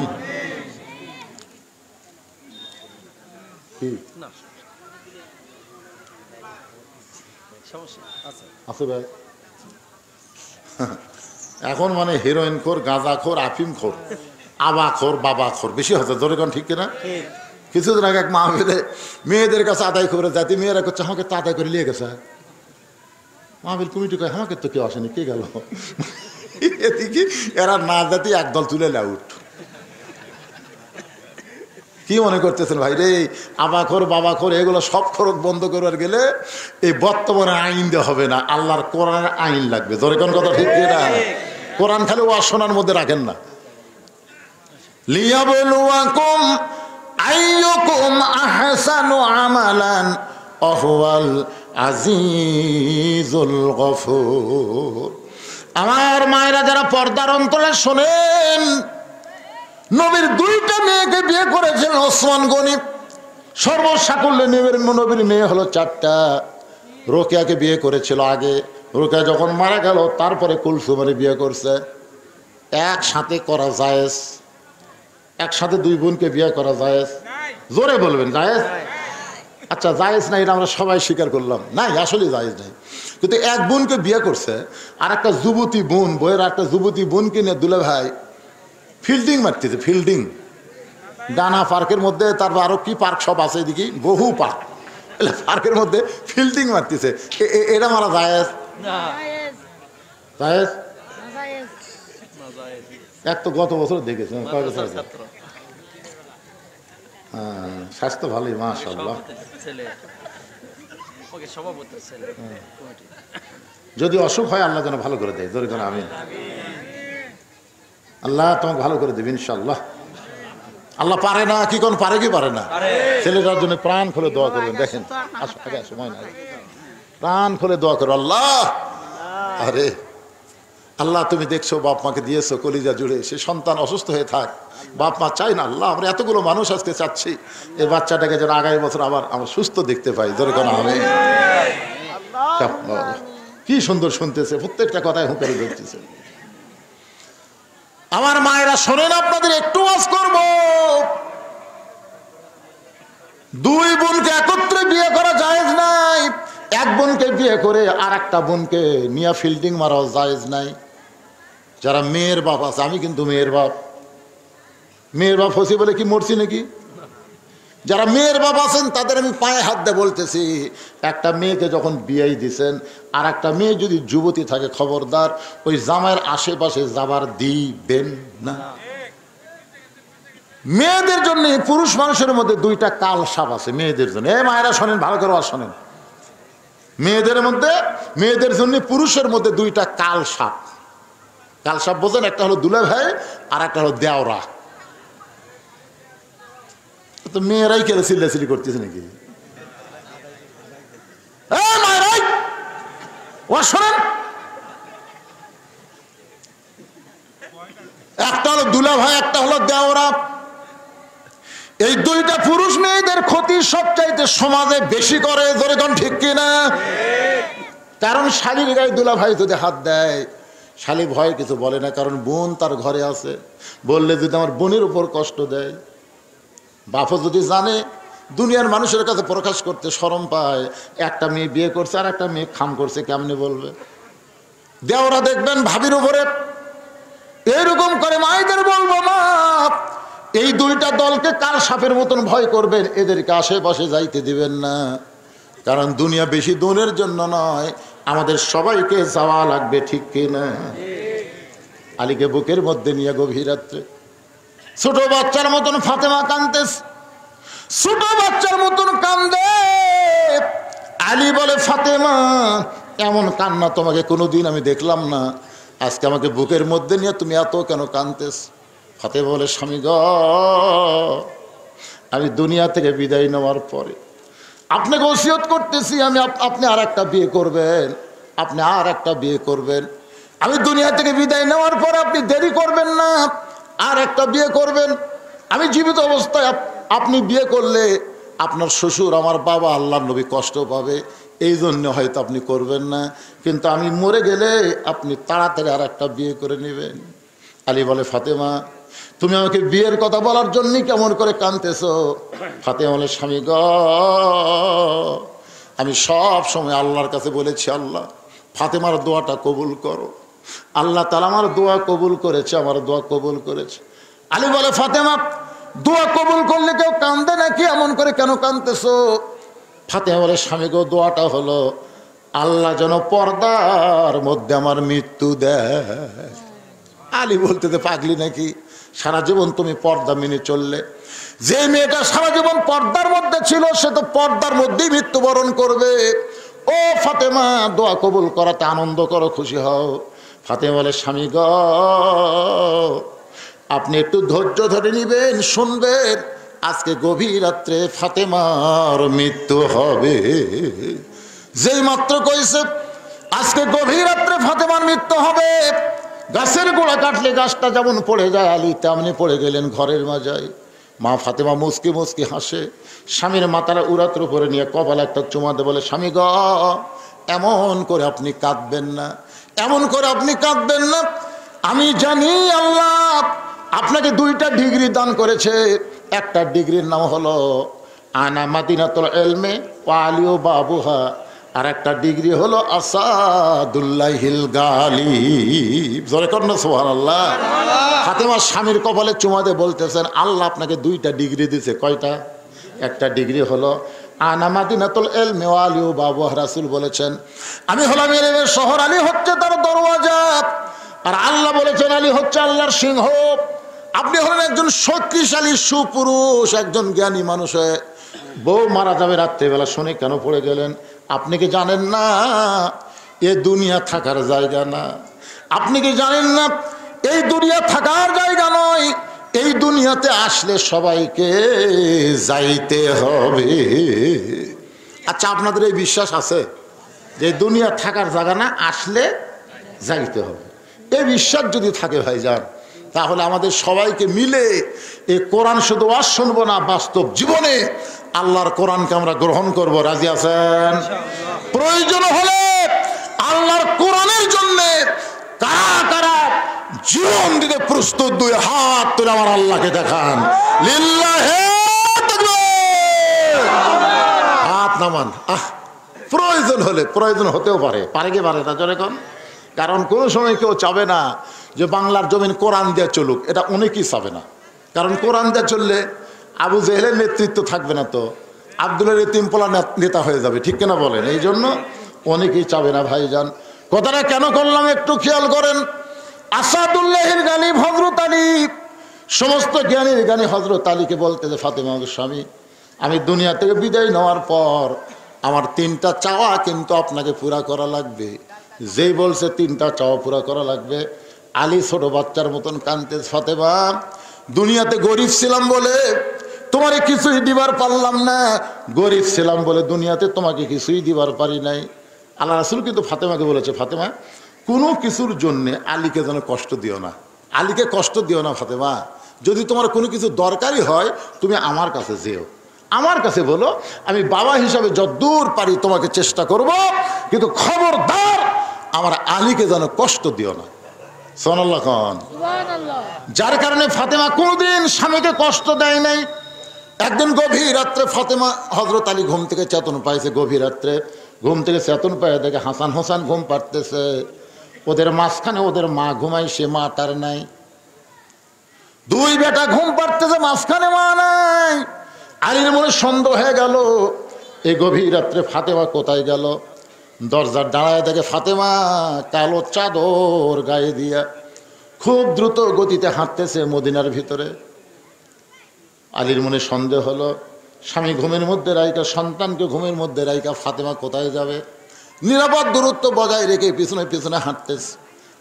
আছে ভাই, এখন মানে হিরোইন খোর, গাঁজা খোর, আফিম খোর, আবা খোর, বাবা খোর বেশি হচ্ছে। ধরে কোন ঠিক কিনা? কিছুদিন আগে এক মাহফিলে মেয়েদের কাছে আদায় করে যাতে মেয়েরা করছে আমাকে তো আদায় করে নিয়ে গেছে। মাহফিল কমিটি কয় আমাকে তো কেউ আসেনি, কে গেল? এদিকে এরা না যাতে একদল তুলে আউট। কি মনে করতেছেন ভাই রে? আবাখোর বাবাখোর এগুলো সব খরচ বন্ধ করার গেলে এই বর্তমানে আইন দেওয়া হবে না, আল্লাহর কোরআনের আইন লাগবে। ধরে কোন কথা ঠিক না? কোরআন খালি ওয়াজ শোনার মধ্যে রাখেন না। লিয়াবলুয়াকুম আইয়ুকুম আহসানু আমালান ওয়াহুয়াল আজিজুল গফুর। আমার মায়েরা যারা পর্দার অন্তরে শোনেন, নবীর 2টা মেয়েকে বিয়ে করেছেন ওসমান গনি। সর্বসাকুল্যে নবীর মেয়ে হলো 4টা। রোকেয়াকে বিয়ে করেছিল আগে, রোকেয়া যখন মারা গেল তারপরে কুলসুমের বিয়ে করছে। একসাথে করা জায়েজ? একসাথে 2 বোনকে বিয়ে করা জায়েজ? জোরে বলবেন জায়েজ? আচ্ছা জায়েজ নাই, এটা আমরা সবাই স্বীকার করলাম, নাই আসলে জায়েজ নাই। কিন্তু এক বোনকে বিয়ে করছে, আর একটা যুবতী বোন, বইয়ের একটা যুবতী বোনকে নিয়ে দুলা ভাই ফিল্ডিং মারতেছে। ফিল্ডিং ডানা পার্কের মধ্যে, তারপর আরো কি পার্ক সব আছে এদিকে, বহু পার্ক, পার্কের মধ্যে ফিল্ডিং মারতেছে। এটা মারা জায়েজ? জায়েজ? এক তো গত বছর দেখেছি। হ্যাঁ, স্বাস্থ্য ভালোই মাশাআল্লাহ। যদি অসুখ হয় আল্লাহ যেন ভালো করে দেয়, জোরে যেন আমিন। আল্লাহ তোমাকে ভালো করে দেবে ইনশাআল্লাহ। আল্লাহ পারে না কি কোন পারে কি পারে না? ছেলেটার জন্য প্রাণ খুলে দোয়া করবেন। দেখেন সময় নাই, প্রাণ খুলে দোয়া করো। আল্লাহ, আরে আল্লাহ তুমি দেখছো বাপ মাকে দিয়েছো কলিজা জুড়ে, সে সন্তান অসুস্থ হয়ে থাক, বাপ মা চাই না। আল্লাহ আমরা এতগুলো মানুষ আজকে চাচ্ছি এই বাচ্চাটাকে যেন আগামী বছর আবার আমরা সুস্থ দেখতে পাই, ধরে কেন আমি। কি সুন্দর শুনতেছে, প্রত্যেকটা কথায় হুঁকারি ধরতেছে। আমার মায়েরা শোনেন, আপনাদের একটু ওয়াজ করব। 2 বোনকে একত্রে বিয়ে করা জায়েজ নাই। এক বোনকে বিয়ে করে আর একটা বোনকে নিয়া ফিল্ডিং মারা জায়েজ নাই। যারা মেয়ের বাপ আছে, আমি কিন্তু মেয়ের বাপ, মেয়ের বাপ হসি বলে কি মরছি নাকি? যারা মেয়ের বাপ আছেন তাদের আমি পায়ে হাত দিয়ে বলতেছি, একটা মেয়েকে যখন বিয়েই দিছেন, আর একটা মেয়ে যদি যুবতী থাকে খবরদার ওই জামাইয়ের আশেপাশে যাবার দিবেন না। মেয়েদের জন্য, পুরুষ মানুষের মধ্যে 2টা কাল সাপ আছে মেয়েদের জন্য। এই মায়েরা শোনেন, ভালো করে শোনেন, মেয়েদের মধ্যে, মেয়েদের জন্য পুরুষের মধ্যে 2টা কাল সাপ। কাল সাপ বোঝেন? একটা হলো দুলা ভাই আর একটা হলো দেওরা। তো মেয়েরাই কেন চিল্লাচিল্লি করতেছে নাকি? শোনেন, একটা হলো দুলা ভাই, একটা হলো দেওরা। এই 2টা পুরুষ মেয়েদের ক্ষতি সবচাইতে সমাজে বেশি করে, ধরে কোন ঠিক কিনা? কারণ শালীর গায়ে দুলা ভাই যদি হাত দেয়, শালী ভয় কিছু বলে না, কারণ বোন তার ঘরে আছে। বললে যদি আমার বোনের উপর কষ্ট দেয়, বাপও যদি জানে, দুনিয়ার মানুষের কাছে প্রকাশ করতে শরম পায়, একটা মেয়ে বিয়ে করছে আর একটা মেয়ে খাম করছে, কেমনে বলবে? দেওরা দেখবেন ভাবির উপরে এরকম করে। মায়েদের বলবো, মা এই 2টা দলকে কাল সাপের মতন ভয় করবেন, এদেরকে আশেপাশে যাইতে দিবেন না। কারণ দুনিয়া বেশি দিনের জন্য নয়, আমাদের সবাইকে যাওয়া লাগবে, ঠিক কিনা? আলীকে বুকের মধ্যে নিয়ে গভীর রাত্রে ছোট বাচ্চার মতন ফাতেমা কাঁদতেছে, ছোট বাচ্চার মতন কান্দে। আলী বলে, ফাতেমা এমন কান্না তোমাকে কোনোদিন আমি দেখলাম না, আজকে আমাকে বুকের মধ্যে নিয়ে তুমি এত কেন কাঁদতেছ? ফাতেমা বলে, স্বামী গ, আমি দুনিয়া থেকে বিদায় নেওয়ার পরে আপনাকে ওসিয়ত করতেছি, আপনি আর একটা বিয়ে করবেন, আপনি আর একটা বিয়ে করবেন। আমি দুনিয়া থেকে বিদায় নেওয়ার পরে আপনি দেরি করবেন না, আর একটা বিয়ে করবেন। আমি জীবিত অবস্থায় আপনি বিয়ে করলে আপনার শ্বশুর, আমার বাবা, আল্লাহর নবী কষ্ট পাবে, এই জন্য হয়তো আপনি করবেন না। কিন্তু আমি মরে গেলে আপনি তাড়াতাড়ি আর একটা বিয়ে করে নেবেন। আলী বলে, ফাতেমা তুমি আমাকে বিয়ের কথা বলার জন্যই কেমন করে কাঁদতেছো? ফাতেমা বলে, স্বামী গ, আমি সব সময় আল্লাহর কাছে বলেছি, আল্লাহ ফাতেমার দোয়াটা কবুল করো। আল্লাহ তাআলা আমার দোয়া কবুল করেছে, আমার দোয়া কবুল করেছে। আলী বলে, ফাতেমা দোয়া কবুল করলে কেউ কান্দে নাকি? এমন করে কেন কাঁদতেছো? ফাতেমা বলে, স্বামী গো, দোয়াটা হলো আল্লাহ যেন পর্দার মধ্যে আমার মৃত্যু দেয়। আলী বলতে পাগলি নাকি? সারা জীবন তুমি পর্দা মেনে চললে, যে মেয়েটা সারা জীবন পর্দার মধ্যে ছিল সে তো পর্দার মধ্যেই মৃত্যুবরণ করবে। ও ফাতেমা, দোয়া কবুল করাতে আনন্দ করো, খুশি হও। ফাতেমা বলে, স্বামী গ, আপনি একটু ধৈর্য ধরে নিবেন, শুনবেন, আজকে গভীর রাত্রে ফাতেমার মৃত্যু হবে। যেই মাত্র কইছে আজকে গভীর রাত্রে ফাতেমার মৃত্যু হবে, গাছের গোড়া কাটলে গাছটা যেমন পড়ে যায়, আলী তেমনি পড়ে গেলেন ঘরের মাজায়। মা ফাতেমা মুচকি মুচকি হাসে, স্বামীর মাথার উরাতের উপরে নিয়ে কপালে একটা চুমা দিয়ে বলে, স্বামী গ, এমন করে আপনি কাঁদবেন না, এমন করে আপনি কাঁদবেন না। আমি জানি আল্লাহ আপনাকে 2টা ডিগ্রি দান করেছে। একটা ডিগ্রির নাম হলো আনা মাদিনাতুল ইলমে ওয়া আলিউ বাবুহা, আর একটা ডিগ্রি হলো আসাদুল্লাহিল গালিব। জোরে কর না সুবহানাল্লাহ। ফাতেমা স্বামীর কপালে চুমা দিয়ে বলতেছেন, আল্লাহ আপনাকে 2টা ডিগ্রি দিয়েছে। কয়টা? একটা ডিগ্রি হলো আনা মাদিনাতুল ইলমে ওয়া আলিউ বাবুহা। রাসূল বলেছেন আমি হলাম ইলমের শহর, আলী হচ্ছে তার দরওয়াজা। আর আল্লাহ বলেছেন আলী হচ্ছে আল্লাহর সিংহ। আপনি হলেন একজন শক্তিশালী সুপুরুষ, একজন জ্ঞানী মানুষ। বউ মারা যাবে রাত্রেবেলা, শুনে কেন পড়ে গেলেন? আপনি কি জানেন না এ দুনিয়া থাকার জায়গা না? আপনি কি জানেন না এই দুনিয়া থাকার জায়গা নয়? এই দুনিয়াতে আসলে সবাইকে যাইতে হবে। আচ্ছা, আপনাদের এই বিশ্বাস আছে যে দুনিয়া থাকার জায়গা না, আসলে যাইতে হবে? এই বিশ্বাস যদি থাকে ভাইজান, তাহলে আমাদের সবাইকে মিলে এই কোরআন শুধু ওয়াজ শুনবো না, বাস্তব জীবনে আল্লাহর কোরআনকে আমরা গ্রহণ করব। রাজি আছেন? প্রয়োজন হলে আল্লাহর কোরআনের জন্য কারা কারা জীবন দিতে প্রস্তুত? 2 হাত তুলে আমার আল্লাহকে দেখান। লিল্লাহে তাকবীর। হাত নামান। প্রয়োজন হলে, প্রয়োজন হতেও পারে, পারে কি পারে না? জোরে কোন? কারণ কোনো সময় কেউ চাবে না যে বাংলার জমিন কোরআন দিয়ে চলুক, এটা অনেকেই চাবে না। কারণ কোরআন দিয়ে চললে আবু জেহেলের নেতৃত্ব থাকবে না, তো আব্দুলের এতিমপোলা নেতা হয়ে যাবে, ঠিক কিনা বলেন? এই জন্য অনেকেই চাবে না ভাইজান। কথাটা কেন করলাম একটু খেয়াল করেন। আসাদুল্লাহিল গালিব হযরত আলী, সমস্ত জ্ঞানীর জ্ঞানী হযরত আলীকে বলতে যে ফাতেমা স্বামী, আমি দুনিয়া থেকে বিদায় নেওয়ার পর আমার 3টা চাওয়া কিন্তু আপনাকে পুরা করা লাগবে। যেই বলছে 3টা চাওয়া পুরা করা লাগবে, আলী ছোট বাচ্চার মতন কাঁদতে, ফাতেমা দুনিয়াতে গরিব ছিলাম বলে তোমারে কিছুই দিবার পারলাম না, গরিব ছিলাম বলে দুনিয়াতে তোমাকে কিছুই দিবার পারি নাই। আল্লাহ রাসূল কিন্তু ফাতেমাকে বলেছে, ফাতেমা কোনো কিছুর জন্যে আলীকে যেন কষ্ট দিও না, আলীকে কষ্ট দিও না ফাতেমা। যদি তোমার কোনো কিছু দরকারি হয় তুমি আমার কাছে যেও, আমার কাছে বলো, আমি বাবা হিসাবে যতদূর পারি তোমাকে চেষ্টা করব, কিন্তু খবরদার আমার আলীকে যেন কষ্ট দিও না। সুবহানাল্লাহ খান। যার কারণে ফাতেমা কোনোদিন স্বামীকে কষ্ট দেয় নাই। একদিন গভীর রাত্রে ফাতেমা হযরত আলী ঘুম থেকে চেতন পাইছে। গভীর রাত্রে ঘুম থেকে চেতন পায় দেখে হাসান হোসেন ঘুম পাড়তেছে। ওদের মাঝখানে ওদের মা ঘুমাই, সে মা তার নাই। 2 বেটা ঘুম পাড়তেছে, মাঝখানে মা নাই। আলীর মনে সন্দেহ হয়ে গেল, এই গভীর রাত্রে ফাতেমা কোথায় গেল। দরজার দাঁড়ায় দেখে ফাতেমা কালো চাদর গায়ে দিয়া খুব দ্রুত গতিতে হাঁটতেছে মদিনার ভিতরে। আলীর মনে সন্দেহ হলো, স্বামী ঘুমের মধ্যে রাইকা, সন্তানকে ঘুমের মধ্যে রাইকা ফাতেমা কোথায় যাবে। নিরাপদ দূরত্ব বজায় রেখে পিছনে পিছনে হাঁটতেছে।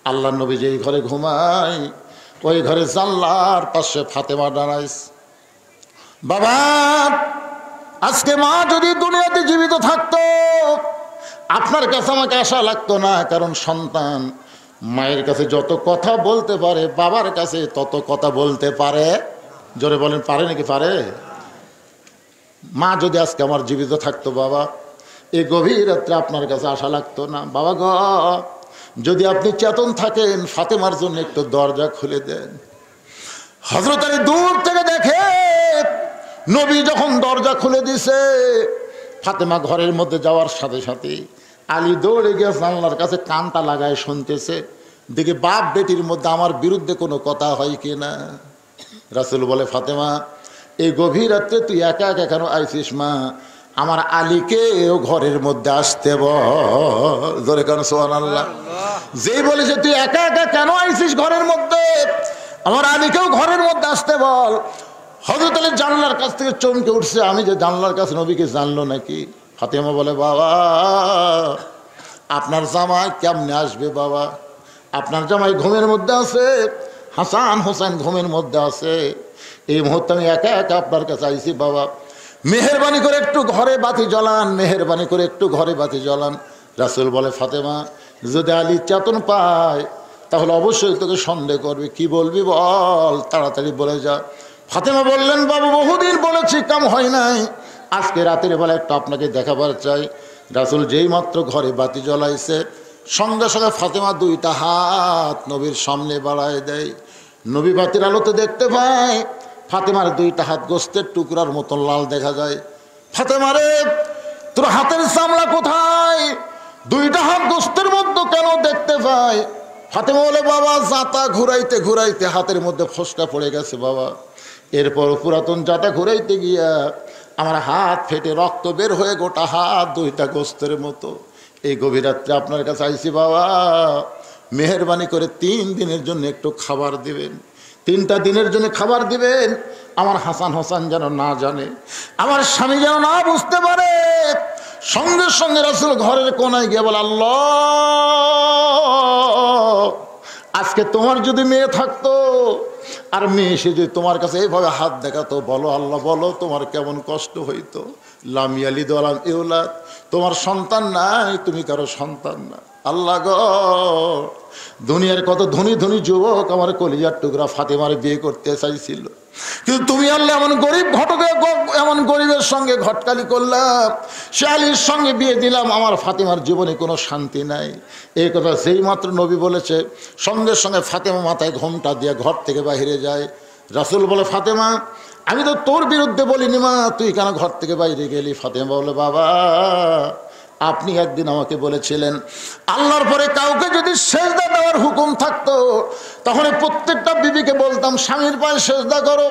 আল্লাহর নবী যেই ঘরে ঘুমায় ওই ঘরে জানলার পাশে ফাতেমা দাঁড়াইছে। বাবা, আজকে মা যদি দুনিয়াতে জীবিত থাকতো আপনার কাছে আমাকে আশা লাগতো না, কারণ সন্তান মায়ের কাছে যত কথা বলতে পারে বাবার কাছে তত কথা বলতে পারে। জোরে বলেন, পারে নাকি? পারে। মা যদি আজকে আমার জীবিত থাকতো বাবা, এই গভীর রাত্রে আপনার কাছে আশা লাগতো না। বাবা গো, যদি আপনি চেতন থাকেন ফাতেমার জন্য একটু দরজা খুলে দেন। হযরত আলী দূর থেকে দেখে নবী যখন দরজা খুলে দিছে, ফাতেমা ঘরের মধ্যে যাওয়ার সাথে সাথে আলী দৌড়ে গিয়ে জানলার কাছে কানটা লাগায় শুনতেছে, দেখি বাপ বেটির মধ্যে আমার বিরুদ্ধে কোনো কথা হয় কিনা। রাসূল বলে, ফাতেমা এই গভীর রাত্রে তুই একা একা কেন আইছিস? মা, আমার আলীকেও ঘরের মধ্যে আসতে বল। জোরে কেন সুবহানাল্লাহ। যেই বলেছে তুই একা একা কেন আইছিস ঘরের মধ্যে, আমার আলীকেও ঘরের মধ্যে আসতে বল। হযরত আলী জানলার কাছ থেকে চমকে উঠছে, আমি যে জানলার কাছে নবীকে জানলো নাকি? ফাতেমা বলে, বাবা আপনার জামাই কেমনে আসবে? বাবা আপনার জামাই ঘুমের মধ্যে আছে, হাসান হোসেন ঘুমের মধ্যে আছে, এই মুহূর্তে আমি একা একা আপনার কাছে আইছি। বাবা মেহেরবানি করে একটু ঘরে বাতি জ্বালান, মেহেরবানি করে একটু ঘরে বাতি জ্বালান। রাসূল বলে, ফাতেমা যদি আলী চেতন পায় তাহলে অবশ্যই তোকে সন্দেহ করবে, কি বলবি বল, তাড়াতাড়ি বলে যা। ফাতেমা বললেন, বাবু বহুদিন বলেছি, কাম হয় নাই, আজকে রাতের বেলা একটু আপনাকে দেখাবার চাই। রাসূল যেই মাত্র ঘরে বাতি জ্বলাইছে, সঙ্গে সঙ্গে ফাতেমা দুইটা হাত নবীর সামনে বাড়ায় দেয়। নবী বাতির আলোতে দেখতে পায় ফাতেমার দুইটা হাত গোস্তের টুকরার মতন লাল দেখা যায়। ফাতেমা রে, তোর হাতের চামড়া কোথায়? দুইটা হাত গোস্তের মধ্যে কেন দেখতে পাই? ফাতেমা বলে, বাবা জাতা ঘুরাইতে ঘুরাইতে হাতের মধ্যে ফোসকা পড়ে গেছে বাবা। এরপর পুরাতন জাতা ঘুরাইতে গিয়া আমার হাত ফেটে রক্ত বের হয়ে গোটা হাত দুইটা গোস্তের মতো। এই গভীর রাত্রে আপনার কাছে আইছি বাবা, মেহেরবানি করে 3 দিনের জন্য একটু খাবার দিবেন, 3টা দিনের জন্য খাবার দিবেন। আমার হাসান হোসেন যেন না জানে, আমার স্বামী যেন না বুঝতে পারে। সঙ্গে সঙ্গে রাসূল ঘরের কোনায় গিয়ে বলে, আল্লাহ, আজকে তোমার যদি মেয়ে থাকতো আর মেয়ে এসে যদি তোমার কাছে এইভাবে হাত দেখাতো, বলো আল্লাহ বলো তোমার কেমন কষ্ট হইতো। লাম ইয়ালিদ ওয়া লাম ইউলাদ, তোমার সন্তান নাই, তুমি কারো সন্তান না। আল্লাহ গো, দুনিয়ার কত ধনী ধনী যুবক আমার কলিজার টুকরা ফাতেমার বিয়ে করতে চাইছিল, কিন্তু তুমি আল্লাহ এমন গরিব ঘটকে, এমন গরিবের সঙ্গে ঘটকালি করলাম, সে আলীর সঙ্গে বিয়ে দিলাম, আমার ফাতেমার জীবনে কোনো শান্তি নাই। এই কথা যেই মাত্র নবী বলেছে, সঙ্গে সঙ্গে ফাতেমা মাথায় ঘোমটা দিয়ে ঘর থেকে বাইরে যায়। রাসূল বলে, ফাতেমা, আমি তো তোর বিরুদ্ধে বলিনি মা, তুই কেন ঘর থেকে বাইরে গেলি? ফাতেমা বলে, বাবা, আপনি একদিন আমাকে বলেছিলেন আল্লাহর পরে কাউকে যদি সেজদা দেওয়ার হুকুম থাকতো, তাহলে প্রত্যেকটা বিবিকে বলতাম স্বামীর পায়ে সেজদা করো।